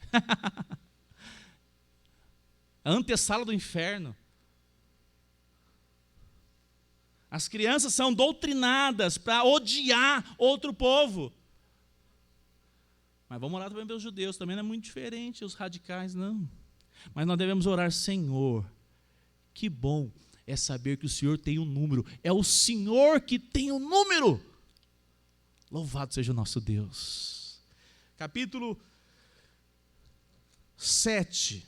A antessala do inferno. As crianças são doutrinadas para odiar outro povo. Mas vamos orar também pelos judeus, também não é muito diferente, os radicais, não. Mas nós devemos orar, Senhor, que bom é saber que o Senhor tem um número. É o Senhor que tem um número. Louvado seja o nosso Deus. Capítulo 7,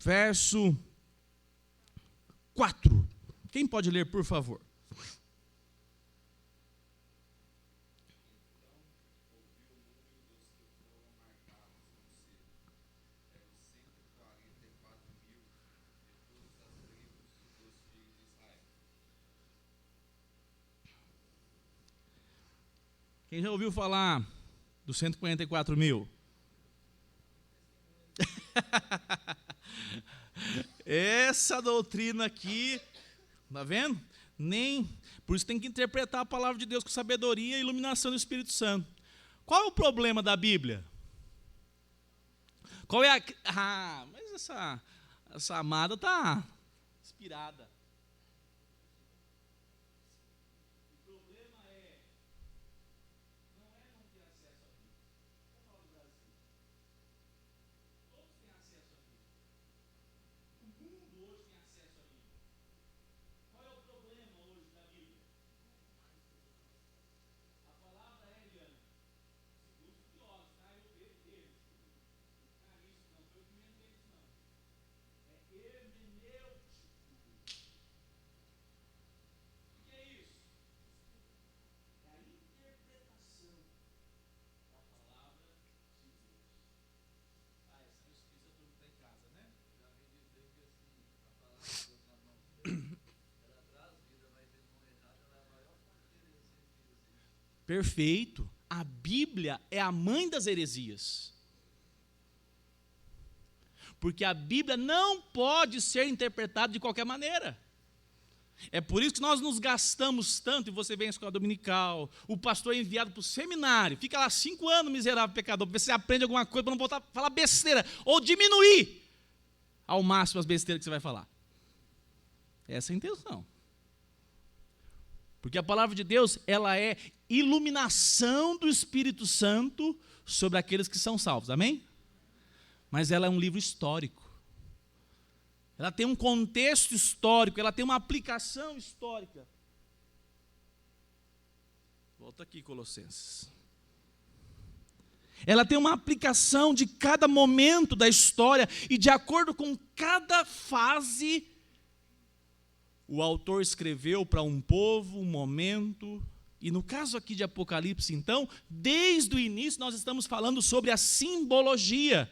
verso 4. Quem pode ler, por favor? Quem já ouviu falar dos 144 mil? Essa doutrina aqui, está vendo? Por isso tem que interpretar a palavra de Deus com sabedoria e iluminação do Espírito Santo. Qual é o problema da Bíblia? Qual é mas essa amada está inspirada. Perfeito. A Bíblia é a mãe das heresias. Porque a Bíblia não pode ser interpretada de qualquer maneira. É por isso que nós nos gastamos tanto, e você vem à escola dominical, o pastor é enviado para o seminário, fica lá 5 anos, miserável pecador, para ver se você aprende alguma coisa, para não voltar a falar besteira, ou diminuir ao máximo as besteiras que você vai falar. Essa é a intenção. Porque a palavra de Deus, ela é iluminação do Espírito Santo sobre aqueles que são salvos, amém? Mas ela é um livro histórico. Ela tem um contexto histórico, ela tem uma aplicação histórica. Volta aqui, Colossenses. Ela tem uma aplicação de cada momento da história e de acordo com cada fase, o autor escreveu para um povo, um momento. E no caso aqui de Apocalipse, então, desde o início nós estamos falando sobre a simbologia.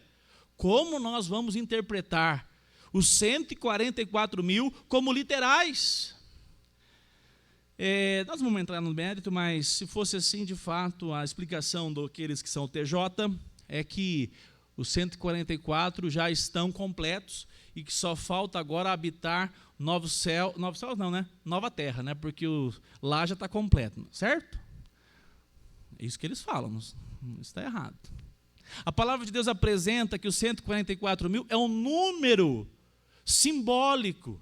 Como nós vamos interpretar os 144 mil como literais? Nós vamos entrar no mérito, mas se fosse assim, de fato, a explicação daqueles que são o TJ é que os 144 já estão completos e que só falta agora habitar novos céus não, né? Nova terra, né? Porque lá já está completo, certo? É isso que eles falam, isso está errado. A palavra de Deus apresenta que os 144 mil é um número simbólico.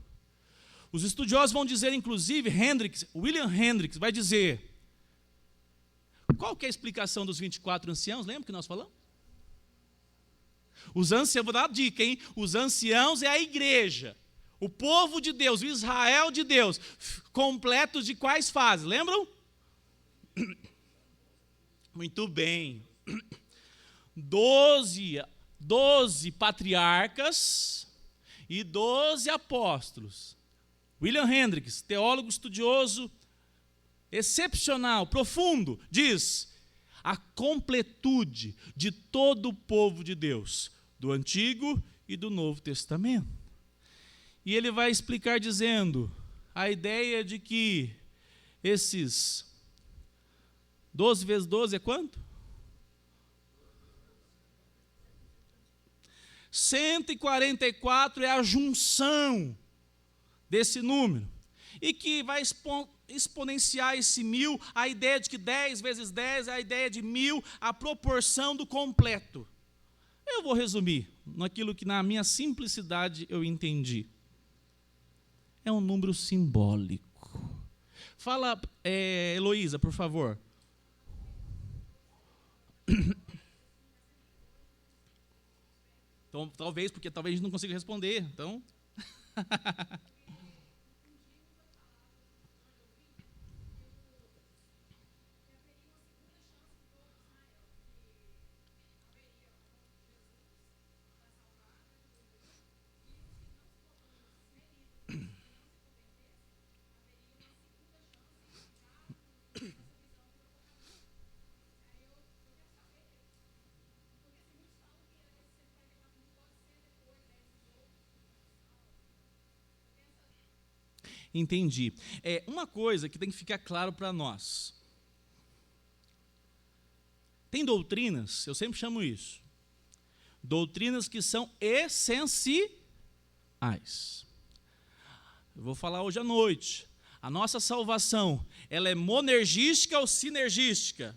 Os estudiosos vão dizer, inclusive, William Hendricks vai dizer, qual que é a explicação dos 24 anciãos? Lembra que nós falamos? Os anciãos, vou dar uma dica, hein? Os anciãos é a igreja, o povo de Deus, o Israel de Deus, completos de quais fases? Lembram? Muito bem. 12 patriarcas e 12 apóstolos. William Hendricks, teólogo estudioso excepcional, profundo, diz: a completude de todo o povo de Deus, do Antigo e do Novo Testamento. E ele vai explicar dizendo, a ideia de que esses 12 vezes 12 é quanto? 144 é a junção desse número. E que vai exponenciar esse 1000, a ideia de que 10 vezes 10 é a ideia de 1000, a proporção do completo. Eu vou resumir naquilo que na minha simplicidade eu entendi. É um número simbólico. Fala, Heloísa, por favor. Então, talvez a gente não consiga responder. Então... Entendi. Uma coisa que tem que ficar claro para nós. Tem doutrinas, eu sempre chamo isso, doutrinas que são essenciais. Eu vou falar hoje à noite. A nossa salvação, ela é monergística ou sinergística?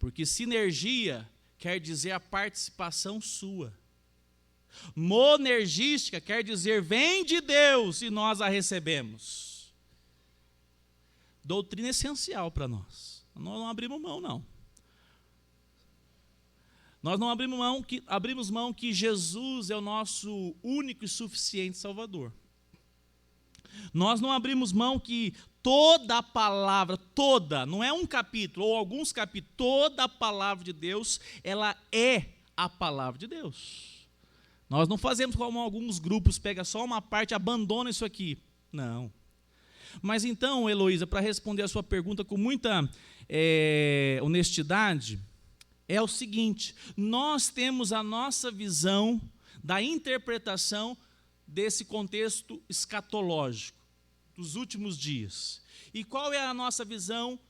Porque sinergia quer dizer a participação sua. Monergística quer dizer vem de Deus e nós a recebemos. Doutrina essencial para nós. Nós não abrimos mão, não. Nós não abrimos mão que Jesus é o nosso único e suficiente Salvador. Nós não abrimos mão que toda a palavra, toda, não é um capítulo ou alguns capítulos, toda a palavra de Deus, ela é a palavra de Deus. Nós não fazemos como alguns grupos, pega só uma parte e abandona isso aqui. Não. Mas então, Heloísa, para responder a sua pergunta com muita honestidade, é o seguinte, nós temos a nossa visão da interpretação desse contexto escatológico, dos últimos dias. E qual é a nossa visão?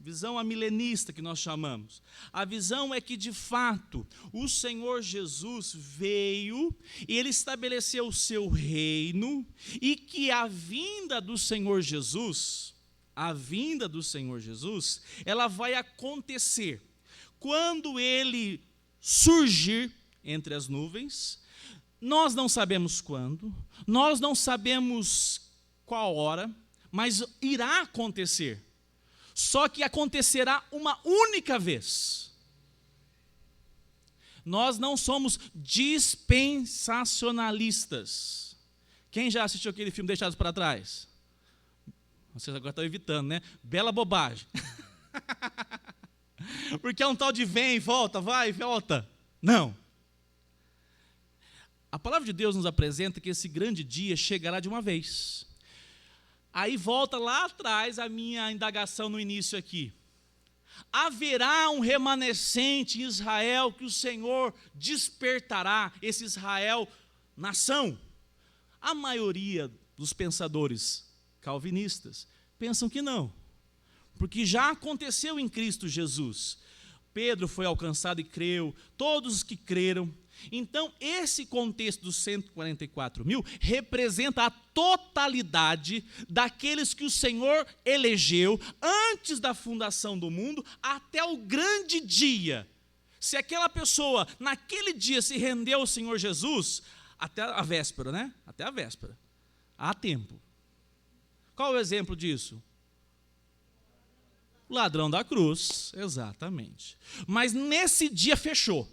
Visão amilenista que nós chamamos. A visão é que, de fato, o Senhor Jesus veio e Ele estabeleceu o seu reino e que a vinda do Senhor Jesus, ela vai acontecer quando Ele surgir entre as nuvens. Nós não sabemos quando, nós não sabemos qual hora, mas irá acontecer. Só que acontecerá uma única vez. Nós não somos dispensacionalistas. Quem já assistiu aquele filme Deixados para Trás? Vocês agora estão evitando, né? Bela bobagem. Porque é um tal de vem e volta, vai e volta. Não. A palavra de Deus nos apresenta que esse grande dia chegará de uma vez. Aí volta lá atrás a minha indagação no início aqui. Haverá um remanescente em Israel que o Senhor despertará, esse Israel, nação. A maioria dos pensadores calvinistas pensam que não, porque já aconteceu em Cristo Jesus. Pedro foi alcançado e creu, todos os que creram. Então, esse contexto dos 144 mil representa a totalidade daqueles que o Senhor elegeu antes da fundação do mundo até o grande dia. Se aquela pessoa, naquele dia, se rendeu ao Senhor Jesus, até a véspera, né? Até a véspera. Há tempo. Qual é o exemplo disso? O ladrão da cruz, exatamente. Mas nesse dia fechou.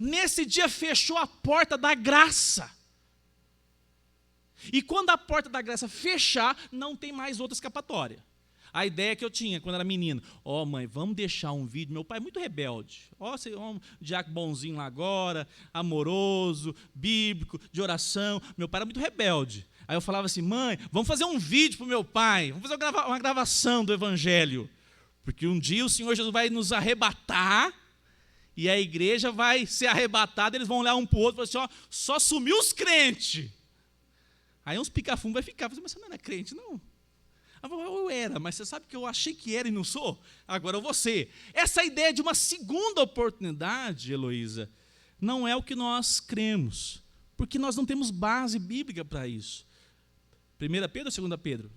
Nesse dia fechou a porta da graça. E quando a porta da graça fechar, não tem mais outra escapatória. A ideia que eu tinha quando era menino, mãe, vamos deixar um vídeo, meu pai é muito rebelde, você é um diácono bonzinho lá agora, amoroso, bíblico, de oração, meu pai era muito rebelde. Aí eu falava assim, mãe, vamos fazer um vídeo para o meu pai, vamos fazer uma gravação do evangelho, porque um dia o Senhor Jesus vai nos arrebatar, e a igreja vai ser arrebatada, eles vão olhar um para o outro e falar assim, só sumiu os crentes. Aí uns pica-fumo vai ficar, mas você não era crente, não. era, mas você sabe que eu achei que era e não sou? Agora eu vou ser. Essa ideia de uma segunda oportunidade, Heloísa, não é o que nós cremos, porque nós não temos base bíblica para isso. 1 Pedro ou 2 Pedro?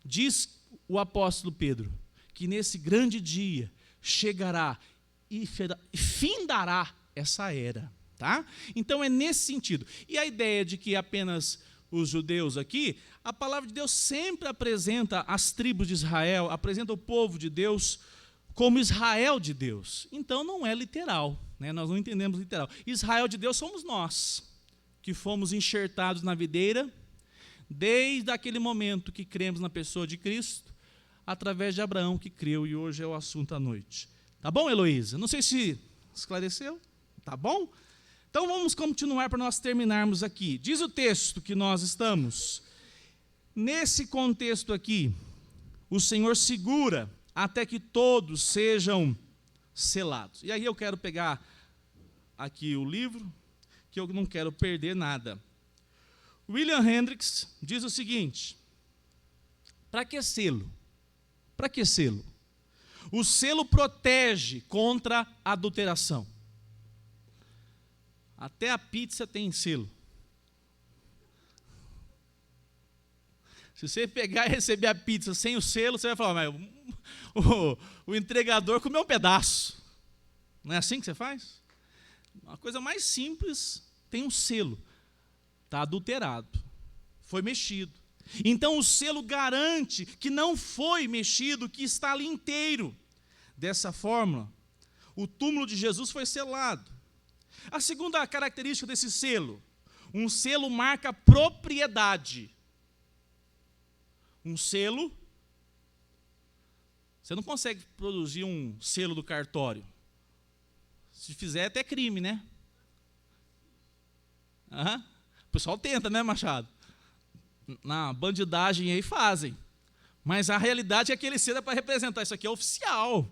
Diz o apóstolo Pedro que nesse grande dia chegará e findará essa era. Tá? Então é nesse sentido. E a ideia de que apenas os judeus aqui, a palavra de Deus sempre apresenta as tribos de Israel, apresenta o povo de Deus como Israel de Deus. Então não é literal, né? Nós não entendemos literal. Israel de Deus somos nós, que fomos enxertados na videira, desde aquele momento que cremos na pessoa de Cristo, através de Abraão que creu, e hoje é o assunto à noite. Tá bom, Heloísa? Não sei se esclareceu, tá bom? Então vamos continuar para nós terminarmos aqui. Diz o texto que nós estamos. Nesse contexto aqui, o Senhor segura até que todos sejam selados. E aí eu quero pegar aqui o livro, que eu não quero perder nada. William Hendricks diz o seguinte: para que selo? Para que selo? O selo protege contra a adulteração. Até a pizza tem selo. Se você pegar e receber a pizza sem o selo, você vai falar, mas o entregador comeu um pedaço. Não é assim que você faz? Uma coisa mais simples, tem um selo. Está adulterado. Foi mexido. Então o selo garante que não foi mexido, que está ali inteiro. Dessa forma, o túmulo de Jesus foi selado. A segunda característica desse selo, um selo marca propriedade. Um selo, você não consegue produzir um selo do cartório. Se fizer, é até crime, né? O pessoal tenta, né, Machado? Na bandidagem aí fazem. Mas a realidade é que aquele selo é para representar, isso aqui é oficial.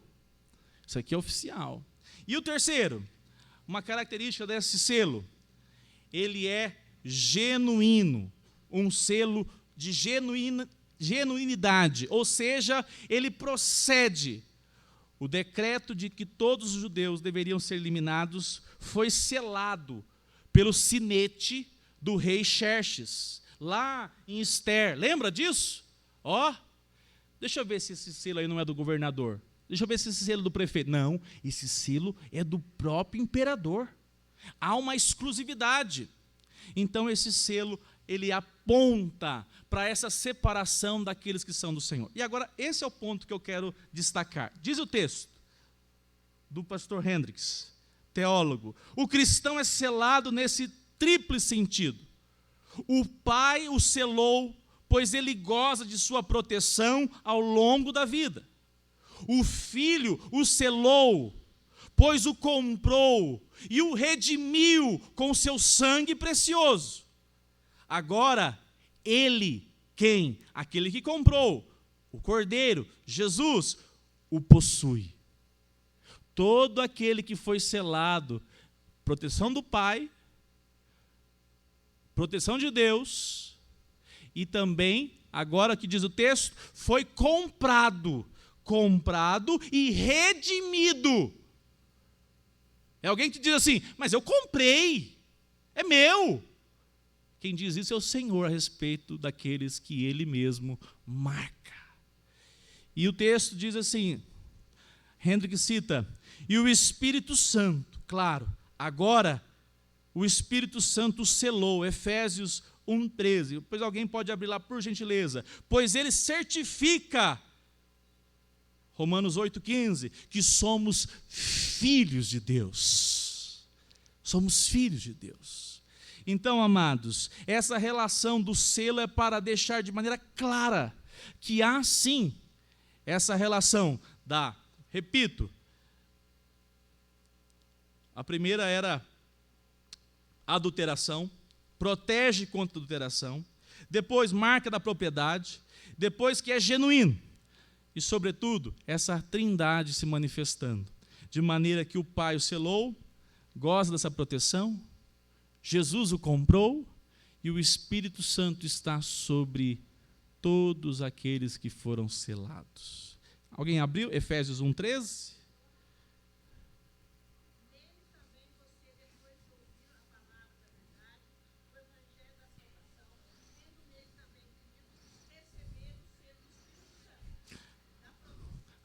Isso aqui é oficial. E o terceiro, uma característica desse selo, ele é genuíno, um selo de genuinidade, ou seja, ele procede. O decreto de que todos os judeus deveriam ser eliminados foi selado pelo sinete do rei Xerxes, lá em Ester. Lembra disso? Deixa eu ver se esse selo aí não é do governador. Deixa eu ver se esse selo é do prefeito. Não, esse selo é do próprio imperador. Há uma exclusividade. Então esse selo, ele aponta para essa separação daqueles que são do Senhor. E agora, esse é o ponto que eu quero destacar. Diz o texto do pastor Hendricks, teólogo: o cristão é selado nesse tríplice sentido. O Pai o selou, pois ele goza de sua proteção ao longo da vida. O Filho o selou, pois o comprou e o redimiu com seu sangue precioso. Agora, ele, quem? Aquele que comprou, o Cordeiro, Jesus, o possui. Todo aquele que foi selado, proteção do Pai, proteção de Deus, e também, agora que diz o texto, foi comprado e redimido. É alguém que diz assim, mas eu comprei, é meu. Quem diz isso é o Senhor a respeito daqueles que Ele mesmo marca. E o texto diz assim, Hendricks cita, e o Espírito Santo, claro, agora o Espírito Santo selou, Efésios 1:13. Pois alguém pode abrir lá, por gentileza. Pois ele certifica, Romanos 8:15, que somos filhos de Deus. Somos filhos de Deus. Então, amados, essa relação do selo é para deixar de maneira clara que há sim essa relação da, repito, a primeira era adulteração, protege contra a adulteração, depois marca da propriedade, depois que é genuíno, e sobretudo essa trindade se manifestando, de maneira que o Pai o selou, goza dessa proteção, Jesus o comprou, e o Espírito Santo está sobre todos aqueles que foram selados. Alguém abriu? Efésios 1:13?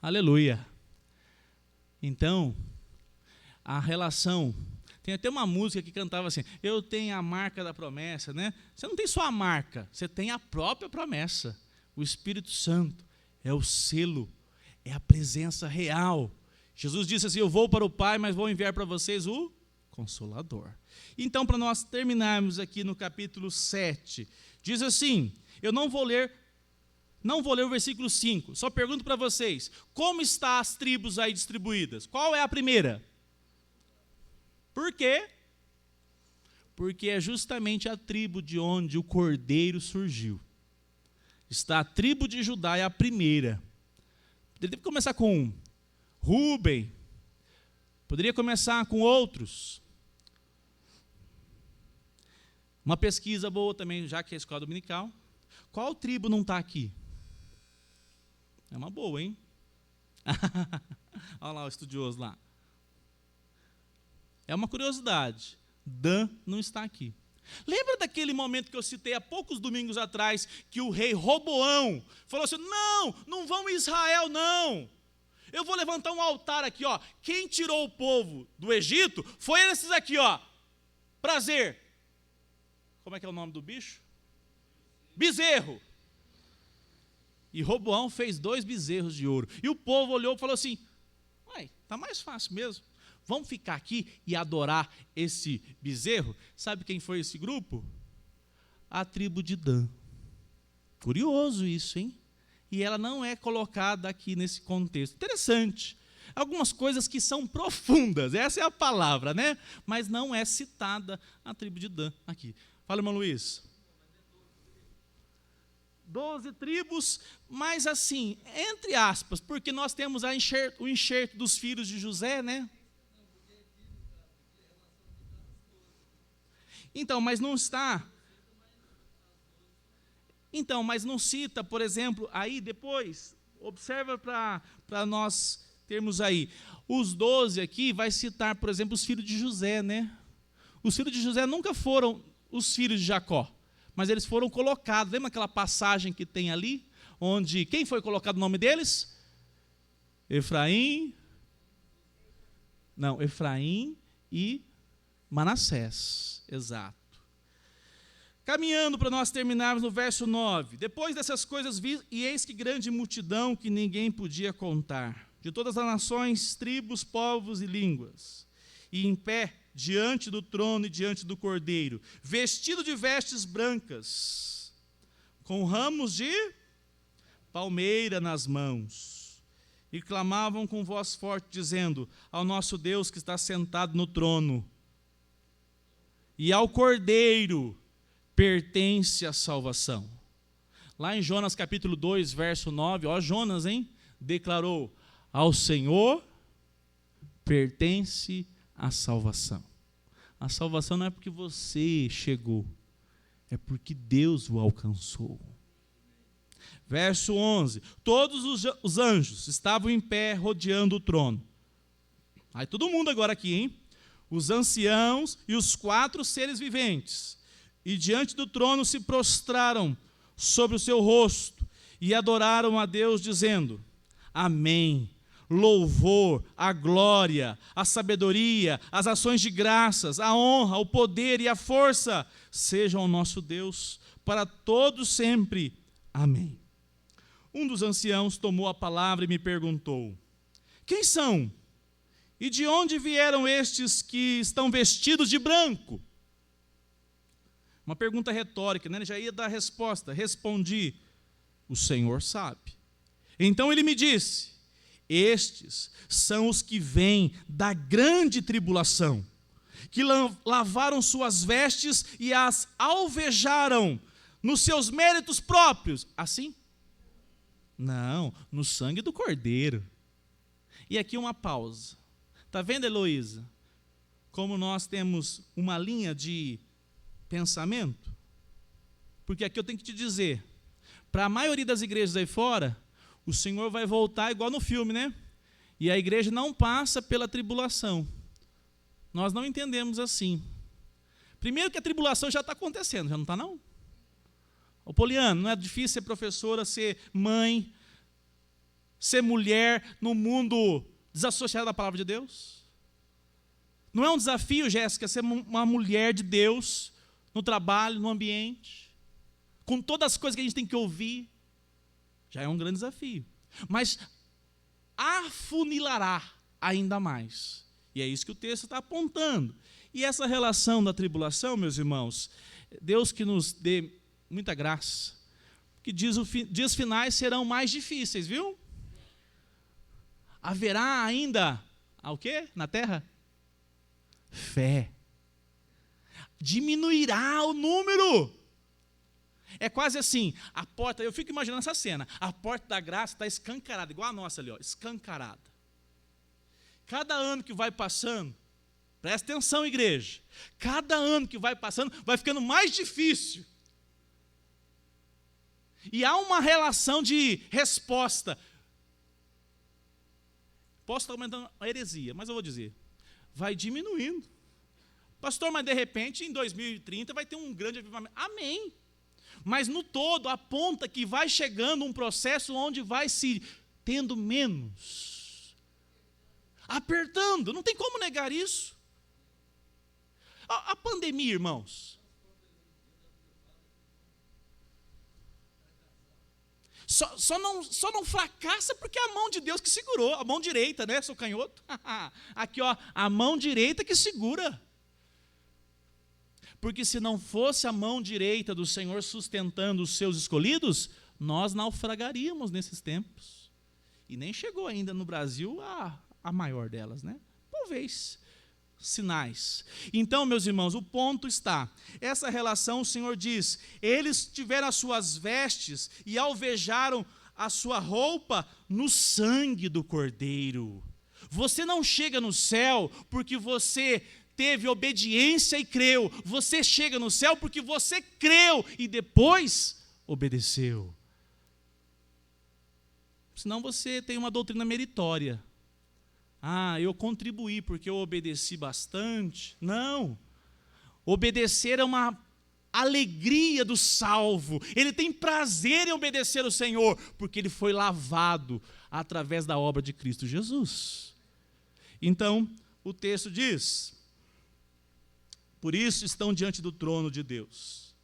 Aleluia. Então, a relação, tem até uma música que cantava assim, eu tenho a marca da promessa, né? Você não tem só a marca, você tem a própria promessa. O Espírito Santo é o selo, é a presença real. Jesus disse assim, eu vou para o Pai, mas vou enviar para vocês o Consolador. Então, para nós terminarmos aqui no capítulo 7, diz assim, eu não vou ler o versículo 5, só pergunto para vocês, como estão as tribos aí distribuídas? Qual é a primeira? Por quê? Porque é justamente a tribo de onde o Cordeiro surgiu. Está a tribo de Judá, é a primeira. Poderia começar com Rúben, poderia começar com outros. Uma pesquisa boa também, já que é a escola dominical. Qual tribo não está aqui? É uma boa, hein? Olha lá o estudioso lá. É uma curiosidade. Dan não está aqui. Lembra daquele momento que eu citei há poucos domingos atrás, que o rei Roboão falou assim, não vão em Israel, não. Eu vou levantar um altar aqui, ó. Quem tirou o povo do Egito foi esses aqui, ó. Prazer. Como é que é o nome do bicho? Bezerro. E Roboão fez 2 bezerros de ouro. E o povo olhou e falou assim, está mais fácil mesmo. Vamos ficar aqui e adorar esse bezerro? Sabe quem foi esse grupo? A tribo de Dan. Curioso isso, hein? E ela não é colocada aqui nesse contexto. Interessante. Algumas coisas que são profundas, essa é a palavra, né? Mas não é citada a tribo de Dan aqui. Fala, irmão Luiz. 12 tribos, mas assim, entre aspas, porque nós temos o enxerto dos filhos de José, né? Então, mas não está. Então, mas não cita, por exemplo, aí depois, observa para nós termos aí. Os 12 aqui vai citar, por exemplo, os filhos de José, né? Os filhos de José nunca foram os filhos de Jacó, mas eles foram colocados. Lembra aquela passagem que tem ali? Onde, quem foi colocado o nome deles? Efraim e Manassés, exato. Caminhando para nós terminarmos no verso 9. Depois dessas coisas vi, e eis que grande multidão que ninguém podia contar, de todas as nações, tribos, povos e línguas, e em pé diante do trono e diante do Cordeiro, vestido de vestes brancas, com ramos de palmeira nas mãos, e clamavam com voz forte, dizendo, ao nosso Deus que está sentado no trono, e ao Cordeiro pertence a salvação. Lá em Jonas capítulo 2, verso 9, ó Jonas, hein? Declarou, ao Senhor pertence a salvação. A salvação não é porque você chegou, é porque Deus o alcançou. Verso 11, todos os anjos estavam em pé rodeando o trono. Aí todo mundo agora aqui, hein? Os anciãos e os 4 seres viventes, e diante do trono se prostraram sobre o seu rosto e adoraram a Deus, dizendo, amém, louvor, a glória, a sabedoria, as ações de graças, a honra, o poder e a força sejam ao nosso Deus para todos sempre, amém. Um dos anciãos tomou a palavra e me perguntou, quem são? E de onde vieram estes que estão vestidos de branco? Uma pergunta retórica, né? Ele já ia dar a resposta. Respondi, o Senhor sabe. Então ele me disse, estes são os que vêm da grande tribulação, que lavaram suas vestes e as alvejaram nos seus méritos próprios. Assim? Não, no sangue do Cordeiro. E aqui uma pausa. Está vendo, Heloísa? Como nós temos uma linha de pensamento? Porque aqui eu tenho que te dizer, para a maioria das igrejas aí fora, o Senhor vai voltar igual no filme, né? E a igreja não passa pela tribulação. Nós não entendemos assim. Primeiro que a tribulação já está acontecendo, já não está não? Ô Poliano, não é difícil ser professora, ser mãe, ser mulher no mundo desassociado da palavra de Deus? Não é um desafio, Jéssica, ser uma mulher de Deus no trabalho, no ambiente, com todas as coisas que a gente tem que ouvir? Já é um grande desafio. Mas afunilará ainda mais. E é isso que o texto está apontando. E essa relação da tribulação, meus irmãos, Deus que nos dê muita graça, que dias finais serão mais difíceis, viu? Haverá ainda, o quê? Na terra? Fé. Diminuirá o número. É quase assim, a porta, eu fico imaginando essa cena, a porta da graça está escancarada, igual a nossa ali, ó, escancarada. Cada ano que vai passando, presta atenção, igreja, cada ano que vai passando, vai ficando mais difícil. E há uma relação de resposta. Posso estar aumentando a heresia, mas eu vou dizer, vai diminuindo. Pastor, mas de repente, em 2030, vai ter um grande avivamento. Amém. Mas no todo, aponta que vai chegando um processo onde vai se tendo menos. Apertando, não tem como negar isso. A pandemia, irmãos. Só não fracassa porque é a mão de Deus que segurou, a mão direita, né, seu canhoto? Aqui, ó, a mão direita que segura. Porque se não fosse a mão direita do Senhor sustentando os seus escolhidos, nós naufragaríamos nesses tempos. E nem chegou ainda no Brasil a maior delas, né? Talvez. Sinais. Então, meus irmãos, o ponto está, essa relação, o Senhor diz, eles tiveram as suas vestes e alvejaram a sua roupa no sangue do Cordeiro. Você não chega no céu porque você teve obediência e creu. Você chega no céu porque você creu e depois obedeceu. Senão você tem uma doutrina meritória. Eu contribuí porque eu obedeci bastante. Não. Obedecer é uma alegria do salvo. Ele tem prazer em obedecer ao Senhor, porque ele foi lavado através da obra de Cristo Jesus. Então, o texto diz, por isso estão diante do trono de Deus.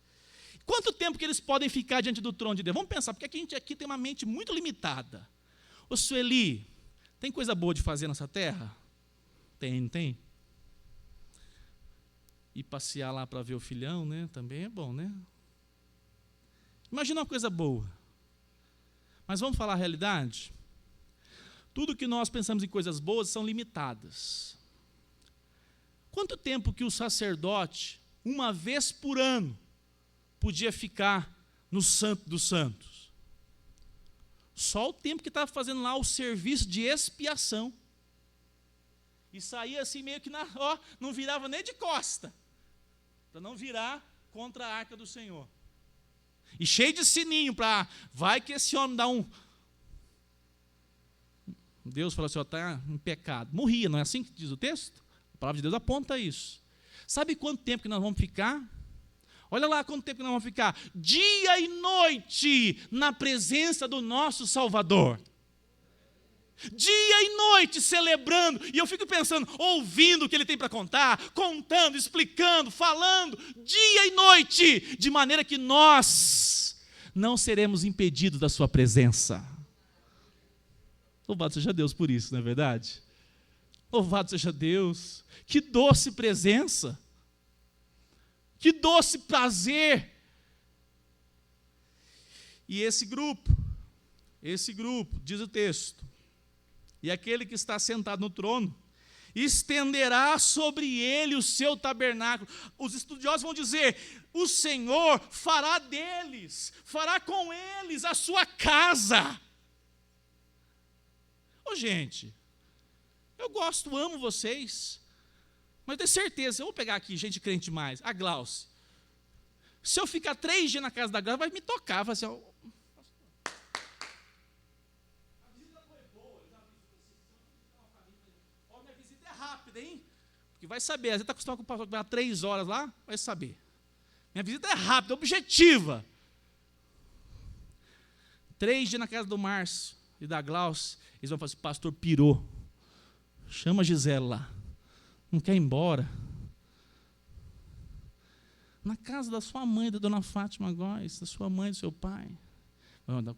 Quanto tempo que eles podem ficar diante do trono de Deus? Vamos pensar, porque a gente aqui tem uma mente muito limitada. Ô Sueli, tem coisa boa de fazer nessa terra? Tem, não tem? E passear lá para ver o filhão, né? Também é bom, né? Imagina uma coisa boa. Mas vamos falar a realidade? Tudo que nós pensamos em coisas boas são limitadas. Quanto tempo que o sacerdote, uma vez por ano, podia ficar no Santo dos Santos? Só o tempo que estava fazendo lá o serviço de expiação. E saía assim meio que, não virava nem de costa, para não virar contra a arca do Senhor. E cheio de sininho, vai que esse homem dá um... Deus falou assim, está em pecado. Morria, não é assim que diz o texto? A palavra de Deus aponta isso. Sabe quanto tempo que nós vamos ficar? Olha lá quanto tempo que nós vamos ficar. Dia e noite na presença do nosso Salvador. Dia e noite celebrando. E eu fico pensando, ouvindo o que ele tem para contar, contando, explicando, falando, dia e noite, de maneira que nós não seremos impedidos da sua presença. Louvado seja Deus por isso, não é verdade? Louvado seja Deus. Que doce presença. Que doce prazer. E esse grupo, diz o texto, e aquele que está sentado no trono, estenderá sobre ele o seu tabernáculo. Os estudiosos vão dizer, o Senhor fará deles, fará com eles a sua casa. Gente, eu gosto, amo vocês, mas eu tenho certeza, eu vou pegar aqui gente crente demais, a Glauce. Se eu ficar 3 dias na casa da Glauce, vai me tocar, vai assim, rápida, hein? Porque vai saber, às vezes está acostumado com o pastor que vai 3 horas lá, vai saber. Minha visita é rápida, objetiva. 3 dias na casa do Márcio e da Glaucia, eles vão falar assim, pastor pirou. Chama a Gisele lá. Não quer ir embora. Na casa da sua mãe, da dona Fátima Góes, da sua mãe, do seu pai.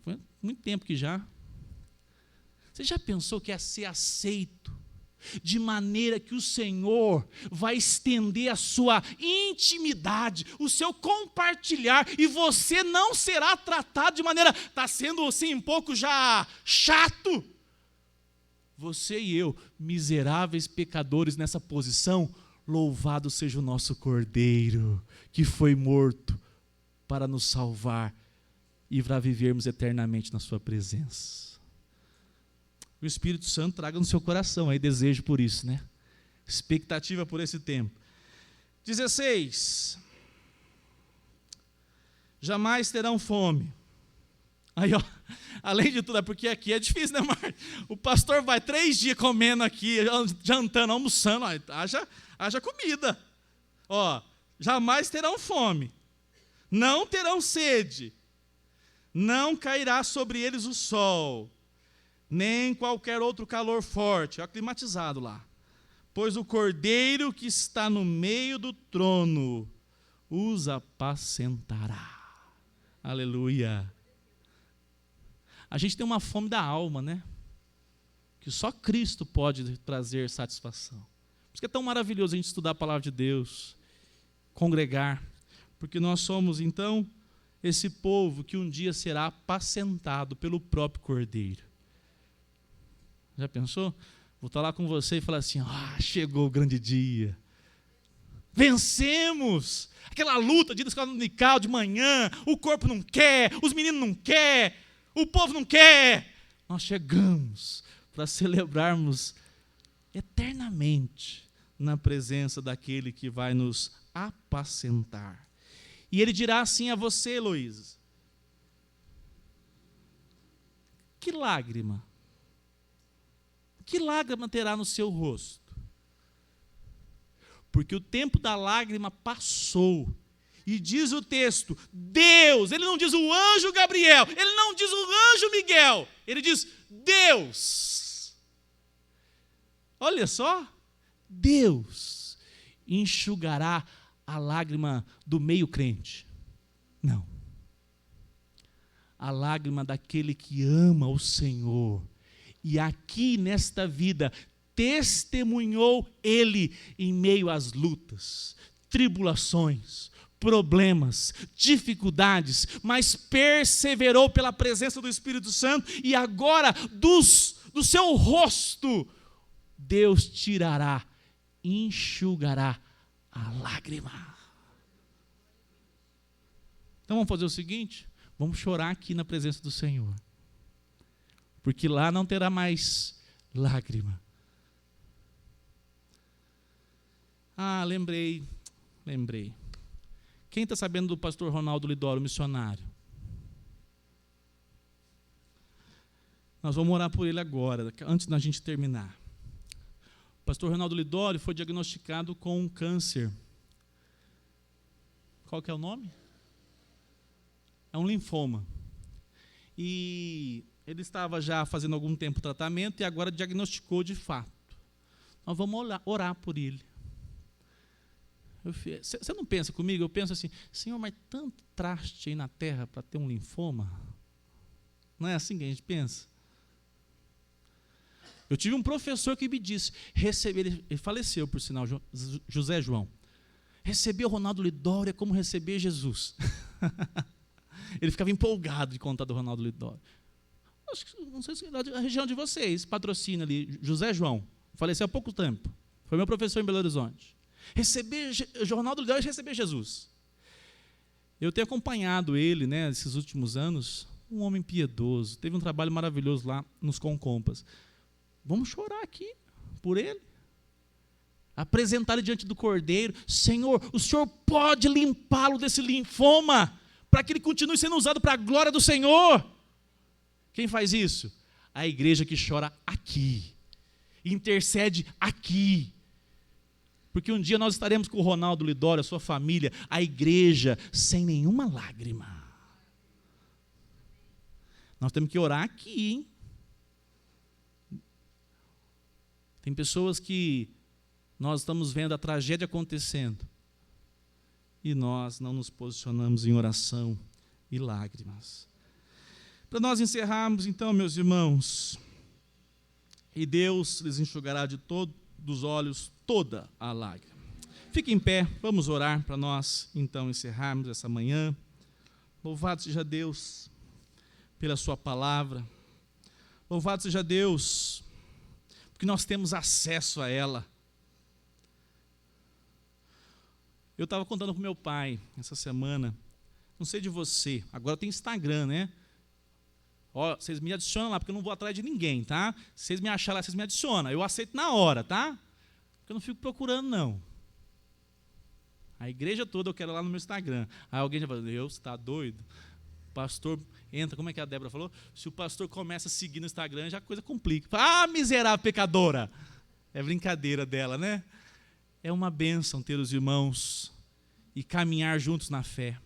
Foi muito tempo que já. Você já pensou que é ser aceito? De maneira que o Senhor vai estender a sua intimidade, o seu compartilhar, e você não será tratado de maneira, está sendo assim um pouco já chato. Você e eu, miseráveis pecadores nessa posição, louvado seja o nosso Cordeiro, que foi morto para nos salvar e para vivermos eternamente na sua presença. O Espírito Santo traga no seu coração aí desejo por isso, né? Expectativa por esse tempo. 16. Jamais terão fome. Aí, ó, além de tudo, é porque aqui é difícil, né, Marcos? O pastor vai 3 dias comendo aqui, jantando, almoçando, ó, haja comida. Ó, jamais terão fome. Não terão sede. Não cairá sobre eles o sol, nem qualquer outro calor forte, climatizado lá. Pois o Cordeiro que está no meio do trono os apacentará. Aleluia. A gente tem uma fome da alma, né? Que só Cristo pode trazer satisfação. Por isso que é tão maravilhoso a gente estudar a palavra de Deus, congregar, porque nós somos, então, esse povo que um dia será apacentado pelo próprio Cordeiro. Já pensou? Vou estar lá com você e falar assim, chegou o grande dia. Vencemos! Aquela luta de escola dominical de manhã, o corpo não quer, os meninos não querem, o povo não quer. Nós chegamos para celebrarmos eternamente na presença daquele que vai nos apacentar. E ele dirá assim a você, Heloísa, que lágrima terá no seu rosto? Porque o tempo da lágrima passou. E diz o texto, Deus, ele não diz o anjo Gabriel, ele não diz o anjo Miguel, ele diz Deus. Olha só, Deus enxugará a lágrima do meio crente. Não. A lágrima daquele que ama o Senhor. E aqui nesta vida, testemunhou ele em meio às lutas, tribulações, problemas, dificuldades, mas perseverou pela presença do Espírito Santo e agora do seu rosto, Deus tirará, enxugará a lágrima. Então vamos fazer o seguinte, vamos chorar aqui na presença do Senhor. Porque lá não terá mais lágrima. Lembrei. Quem está sabendo do pastor Ronaldo Lidório, missionário? Nós vamos orar por ele agora, antes da gente terminar. O pastor Ronaldo Lidório foi diagnosticado com um câncer. Qual que é o nome? É um linfoma. E ele estava já fazendo algum tempo tratamento e agora diagnosticou de fato. Nós vamos orar por ele. Você não pensa comigo? Eu penso assim, Senhor, mas tanto traste aí na terra para ter um linfoma? Não é assim que a gente pensa? Eu tive um professor que me disse, ele faleceu por sinal, José João. Receber o Ronaldo Lidório é como receber Jesus. Ele ficava empolgado de contar do Ronaldo Lidório. Não sei se é da região de vocês, patrocina ali, José João, faleceu há pouco tempo, foi meu professor em Belo Horizonte. Receber Ronaldo Lidório é receber Jesus. Eu tenho acompanhado ele, né, nesses últimos anos, um homem piedoso, teve um trabalho maravilhoso lá nos Concompas. Vamos chorar aqui por ele, apresentar ele diante do Cordeiro. Senhor, o Senhor pode limpá-lo desse linfoma, para que ele continue sendo usado para a glória do Senhor. Quem faz isso? A igreja que chora aqui, intercede aqui, porque um dia nós estaremos com o Ronaldo Lidório, a sua família, a igreja, sem nenhuma lágrima. Nós temos que orar aqui, hein? Tem pessoas que nós estamos vendo a tragédia acontecendo e nós não nos posicionamos em oração e lágrimas. Para nós encerrarmos, então, meus irmãos, e Deus lhes enxugará de todos os olhos toda a lágrima. Fique em pé, vamos orar para nós, então, encerrarmos essa manhã. Louvado seja Deus pela sua palavra. Louvado seja Deus, porque nós temos acesso a ela. Eu estava contando com meu pai essa semana, não sei de você, agora tem Instagram, né? Ó, vocês me adicionam lá, porque eu não vou atrás de ninguém, tá? Se vocês me acharem lá, vocês me adicionam, eu aceito na hora, tá? Porque eu não fico procurando, não. A igreja toda eu quero lá no meu Instagram. Aí alguém já fala, Deus, está doido? O pastor entra, como é que a Débora falou? Se o pastor começa a seguir no Instagram, já a coisa complica. Ah, miserável pecadora! É brincadeira dela, né? É uma bênção ter os irmãos e caminhar juntos na fé.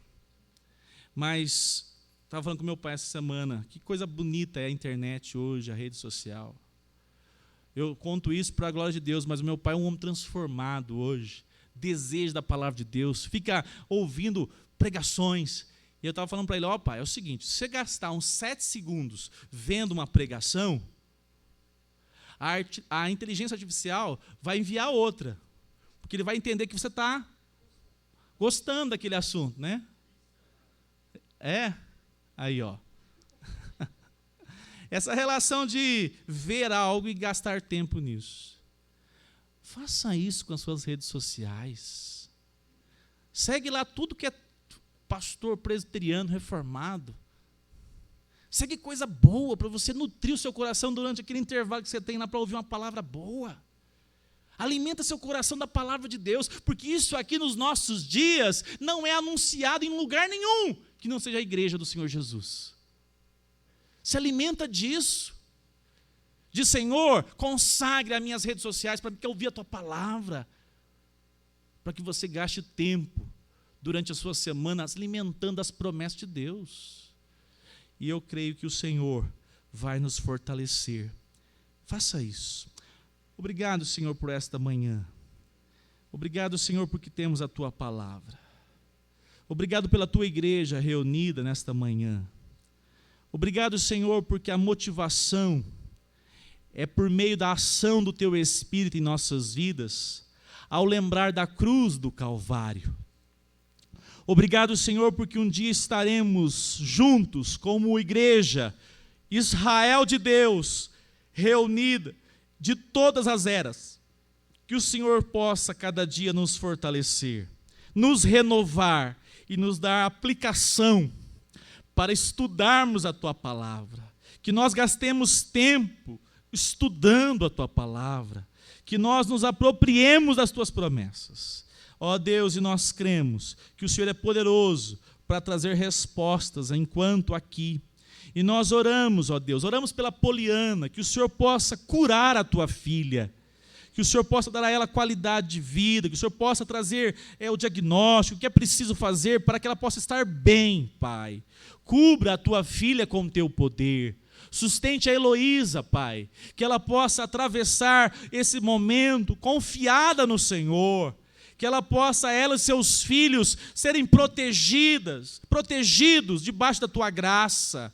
Mas, estava falando com meu pai essa semana, que coisa bonita é a internet hoje, a rede social. Eu conto isso para a glória de Deus, mas o meu pai é um homem transformado hoje, deseja da palavra de Deus, fica ouvindo pregações. E eu estava falando para ele, ó pai, é o seguinte, se você gastar uns 7 segundos vendo uma pregação, a inteligência artificial vai enviar outra, porque ele vai entender que você está gostando daquele assunto, né? É? Aí, ó. Essa relação de ver algo e gastar tempo nisso. Faça isso com as suas redes sociais. Segue lá tudo que é pastor presbiteriano, reformado. Segue coisa boa para você nutrir o seu coração durante aquele intervalo que você tem lá para ouvir uma palavra boa. Alimenta seu coração da palavra de Deus, porque isso aqui nos nossos dias não é anunciado em lugar nenhum que não seja a igreja do Senhor Jesus. Se alimenta disso. Diz, Senhor, consagre as minhas redes sociais para que eu ouvir a tua palavra, para que você gaste tempo durante as suas semanas alimentando as promessas de Deus. E eu creio que o Senhor vai nos fortalecer. Faça isso. Obrigado, Senhor, por esta manhã. Obrigado, Senhor, porque temos a tua palavra. Obrigado pela tua igreja reunida nesta manhã. Obrigado, Senhor, porque a motivação é por meio da ação do teu Espírito em nossas vidas, ao lembrar da cruz do Calvário. Obrigado, Senhor, porque um dia estaremos juntos como igreja, Israel de Deus, reunida de todas as eras. Que o Senhor possa cada dia nos fortalecer, nos renovar e nos dar aplicação para estudarmos a tua palavra. Que nós gastemos tempo estudando a tua palavra, que nós nos apropriemos das tuas promessas. Ó Deus, e nós cremos que o Senhor é poderoso para trazer respostas enquanto aqui. E nós oramos, ó Deus, oramos pela Poliana, que o Senhor possa curar a tua filha, que o Senhor possa dar a ela qualidade de vida, que o Senhor possa trazer o diagnóstico, o que é preciso fazer para que ela possa estar bem, Pai. Cubra a tua filha com o teu poder. Sustente a Heloísa, Pai, que ela possa atravessar esse momento confiada no Senhor, que ela possa, ela e seus filhos, serem protegidos debaixo da tua graça.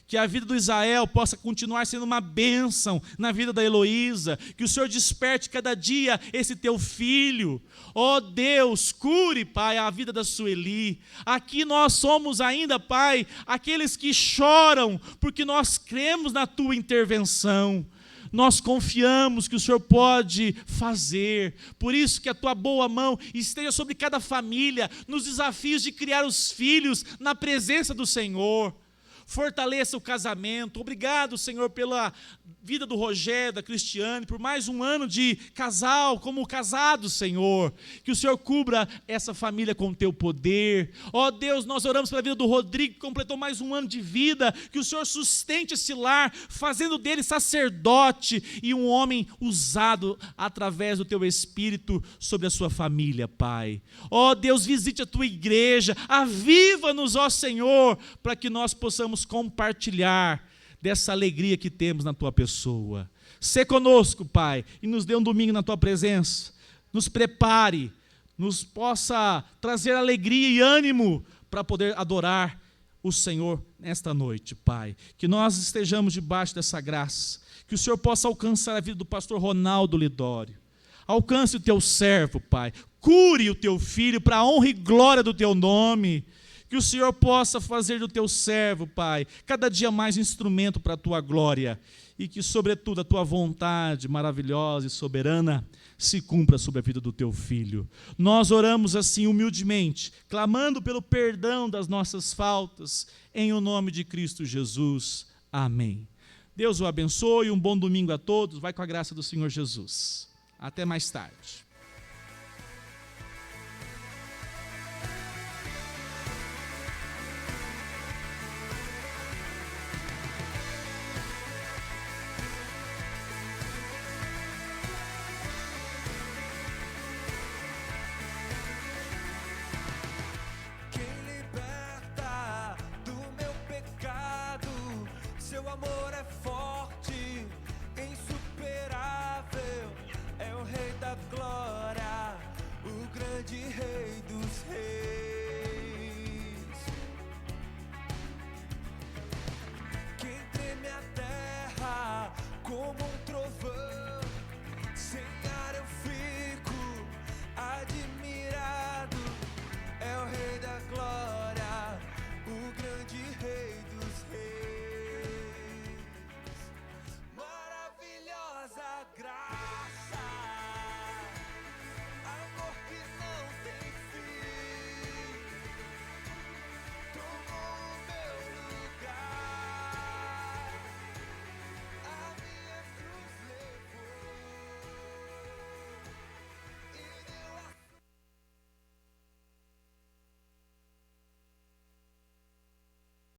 Que a vida do Israel possa continuar sendo uma bênção na vida da Heloísa, que o Senhor desperte cada dia esse teu filho. Ó Deus, cure, Pai, a vida da Sueli. Aqui nós somos ainda, Pai, aqueles que choram, porque nós cremos na tua intervenção. Nós confiamos que o Senhor pode fazer, por isso que a tua boa mão esteja sobre cada família, nos desafios de criar os filhos na presença do Senhor. fortaleça o casamento. Obrigado, Senhor, pela vida do Rogério, da Cristiane, por mais um ano de casal, como casados, Senhor. Que o Senhor cubra essa família com o teu poder. Ó Deus, nós oramos pela vida do Rodrigo, que completou mais um ano de vida. Que o Senhor sustente esse lar, fazendo dele sacerdote e um homem usado através do teu Espírito sobre a sua família, Pai. Ó Deus, visite a tua igreja, aviva-nos, ó Senhor, para que nós possamos compartilhar dessa alegria que temos na tua pessoa. Sê conosco, Pai, e nos dê um domingo na tua presença. Nos prepare, nos possa trazer alegria e ânimo para poder adorar o Senhor nesta noite, Pai. Que nós estejamos debaixo dessa graça, que o Senhor possa alcançar a vida do pastor Ronaldo Lidório. Alcance o teu servo, Pai. Cure o teu filho para a honra e glória do teu nome. Que o Senhor possa fazer do teu servo, Pai, cada dia mais instrumento para a tua glória. E que, sobretudo, a tua vontade maravilhosa e soberana se cumpra sobre a vida do teu filho. Nós oramos assim humildemente, clamando pelo perdão das nossas faltas, em o nome de Cristo Jesus. Amém. Deus o abençoe, um bom domingo a todos. Vai com a graça do Senhor Jesus. Até mais tarde.